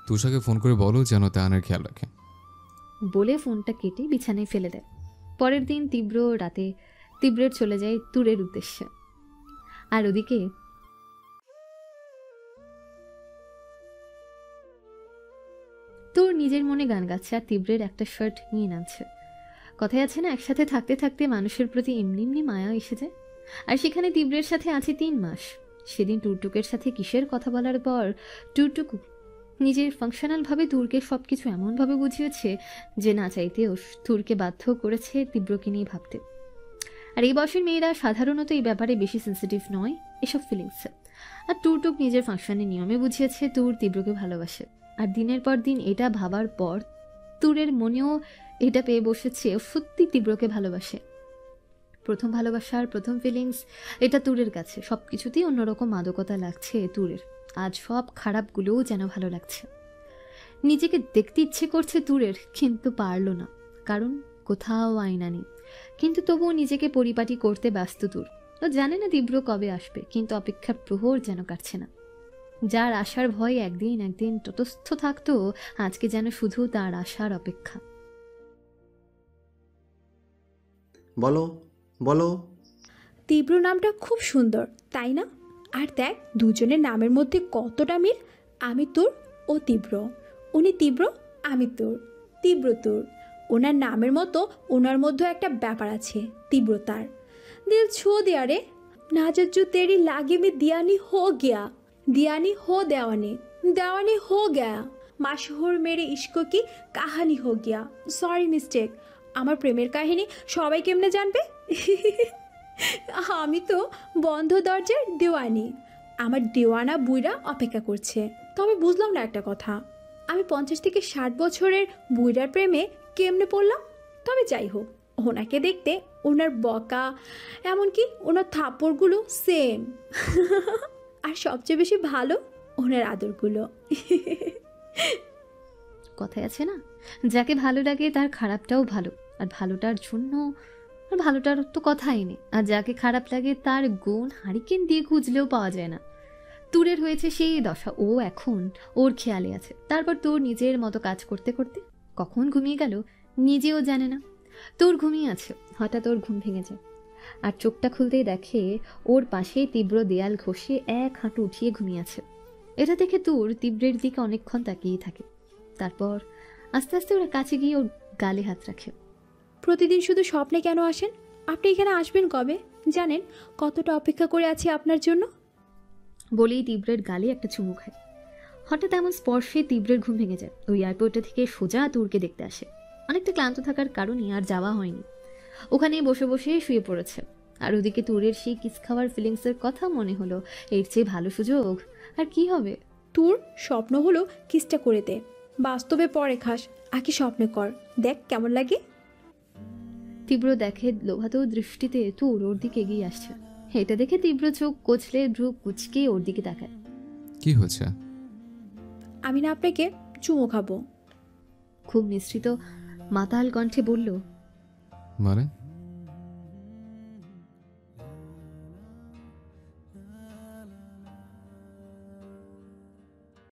Speaker 2: তুষাকে ফোন করে বলো যেন তায়ানের খেয়াল রাখে।
Speaker 1: বলে ফোনটা কেটে বিছানায় ফেলে দেয়। পরের দিন তীব্র রাতে তীব্রের চলে যায় তুরের উদ্দেশ্যে। আর ওদিকে তুর নিজের মনে গান গাচ্ছে আর তীব্রের একটা শার্ট নিয়ে নামছে। কথায় আছে না, একসাথে থাকতে থাকতে মানুষের প্রতি এমনি এমনি মায়া এসে যায়। আর সেখানে তীব্রের সাথে আছে 3 মাস। সেদিন টুকটুকের সাথে কিসের কথা বলার পর টুকটুক নিজের ফাংশনালভাবে তুরকে সব কিছু এমনভাবে বুঝিয়েছে যে না চাইতেও তুরকে বাধ্য করেছে তীব্রকে নিয়ে ভাবতে। আর এই বয়সের মেয়েরা সাধারণত এই ব্যাপারে বেশি সেন্সিটিভ নয় এসব ফিলিংসে। আর টুকটুক নিজের ফাংশনের নিয়মে বুঝিয়েছে তুর তীব্রকে ভালোবাসে। আর দিনের পর দিন এটা ভাবার পর তুরের মনেও এটা পেয়ে বসেছে সত্যি তীব্রকে ভালোবাসে। প্রথম ভালোবাসার প্রথম ফিলিংস এটা তুরের কাছে সব কিছুতেই অন্যরকম মাদকতা লাগছে তুরের। আজ সব খারাপগুলোও যেন ভালো লাগছে। নিজেকে দেখতে ইচ্ছে করছে তুরের, কিন্তু পারল না, কারণ কোথাও আয়না নেই। কিন্তু তবুও নিজেকে পরিপাটি করতে ব্যস্ত তুর। ও জানে না তীব্র কবে আসবে, কিন্তু অপেক্ষার প্রহর যেন কাটছে না। যার আশার ভয় একদিন একদিন তটস্থ থাকতো, আজকে যেন শুধু তার আশার অপেক্ষা।
Speaker 7: বলো বলো।
Speaker 3: তীব্র নামটা খুব সুন্দর, তাই না? আর দেখ দুজনের নামের মধ্যে কতটা মিল। আমি তোর, ও তীব্র। উনি তীব্র, আমি তোর। তীব্র তোর। ওনার নামের মতো ওনার মধ্যেও একটা ব্যাপার আছে, তীব্রতার। দিল ছো দেয়া রে, নাজর জো তেরি লাগে মে দিয়ানি হো গয়া, দিয়ানি হো দেওয়ানি, দেওয়ানি হো গয়া, মাশহুর মেরে ইশকো কি কাহানি হো গয়া। Sorry mistake. আমার প্রেমের কাহিনী সবাই কেমনে জানবে? আমি তো বন্ধ দরজার দেওয়ানি। আমার দেওয়ানা বুইরা অপেক্ষা করছে। তবে বুঝলাম না একটা কথা, আমি 50 থেকে 60 বছরের বুইরার প্রেমে কেমনে পড়লাম? তবে যাই হোক, ওনাকে দেখতে ওনার বকা, এমনকি ওনার থাপ্পড়গুলো সেম। আর সবচেয়ে বেশি ভালো ওনার আদরগুলো।
Speaker 1: কথায় আছে না, যাকে ভালো লাগে তার খারাপটাও ভালো, আর ভালোটার জন্য আর ভালোটার তো কথাই নেই। আর যাকে খারাপ লাগে তার গুণ হারিকেন দিয়ে খুঁজলেও পাওয়া যায় না। তুরের হয়েছে সেই দশা। ও এখন ওর খেয়ালে আছে। তারপর তোর নিজের মতো কাজ করতে করতে কখন ঘুমিয়ে গেল নিজেও জানে না। তোর ঘুমিয়ে আছে, হঠাৎ ওর ঘুম ভেঙে যায়। আর চোখটা খুলতেই দেখে ওর পাশেই তীব্র দেয়াল ঘষে এক হাঁটু উঠিয়ে ঘুমিয়ে আছে। এটা দেখে তোর তীব্রের দিকে অনেকক্ষণ তাকিয়ে থাকে। তারপর আস্তে আস্তে ওরা কাছে গিয়ে ওর গালে হাত রাখে।
Speaker 3: প্রতিদিন শুধু স্বপ্নে কেন আসেন? আপনি এখানে আসবেন কবে? জানেন কতটা অপেক্ষা করে আছি আপনার জন্য?
Speaker 1: বলেই তীব্রের গালে একটা চুমু খায়। হঠাৎ এমন স্পর্শে তীব্রের ঘুম ভেঙে যায়। ওই এয়ারপোর্টে থেকে সোজা তুরকে দেখতে আসে। অনেকটা ক্লান্ত থাকার কারণে আর যাওয়া হয়নি, ওখানেই বসে বসে শুয়ে পড়েছে। আর ওদিকে তুরের সেই কিস খাওয়ার ফিলিংসের কথা মনে হলো। এর চেয়ে ভালো সুযোগ আর কি হবে?
Speaker 3: তোর স্বপ্ন হলো কিসটা করে দে, বাস্তবে পরে খাস, আগে স্বপ্নে কর, দেখ কেমন লাগে।
Speaker 1: তীব্র দেখে লোভাতেও দৃষ্টিতে তুর ওর দিকে এগিয়ে আসছে। এটা দেখে তীব্র চোখ কচলে ভ্রু কুচকে ওর দিকে তাকায়।
Speaker 2: কি হচ্ছে?
Speaker 3: আমি না আপনাকে চুমো খাবো।
Speaker 1: খুব মিশ্রিত মাতাল কণ্ঠে বলল,
Speaker 2: মানে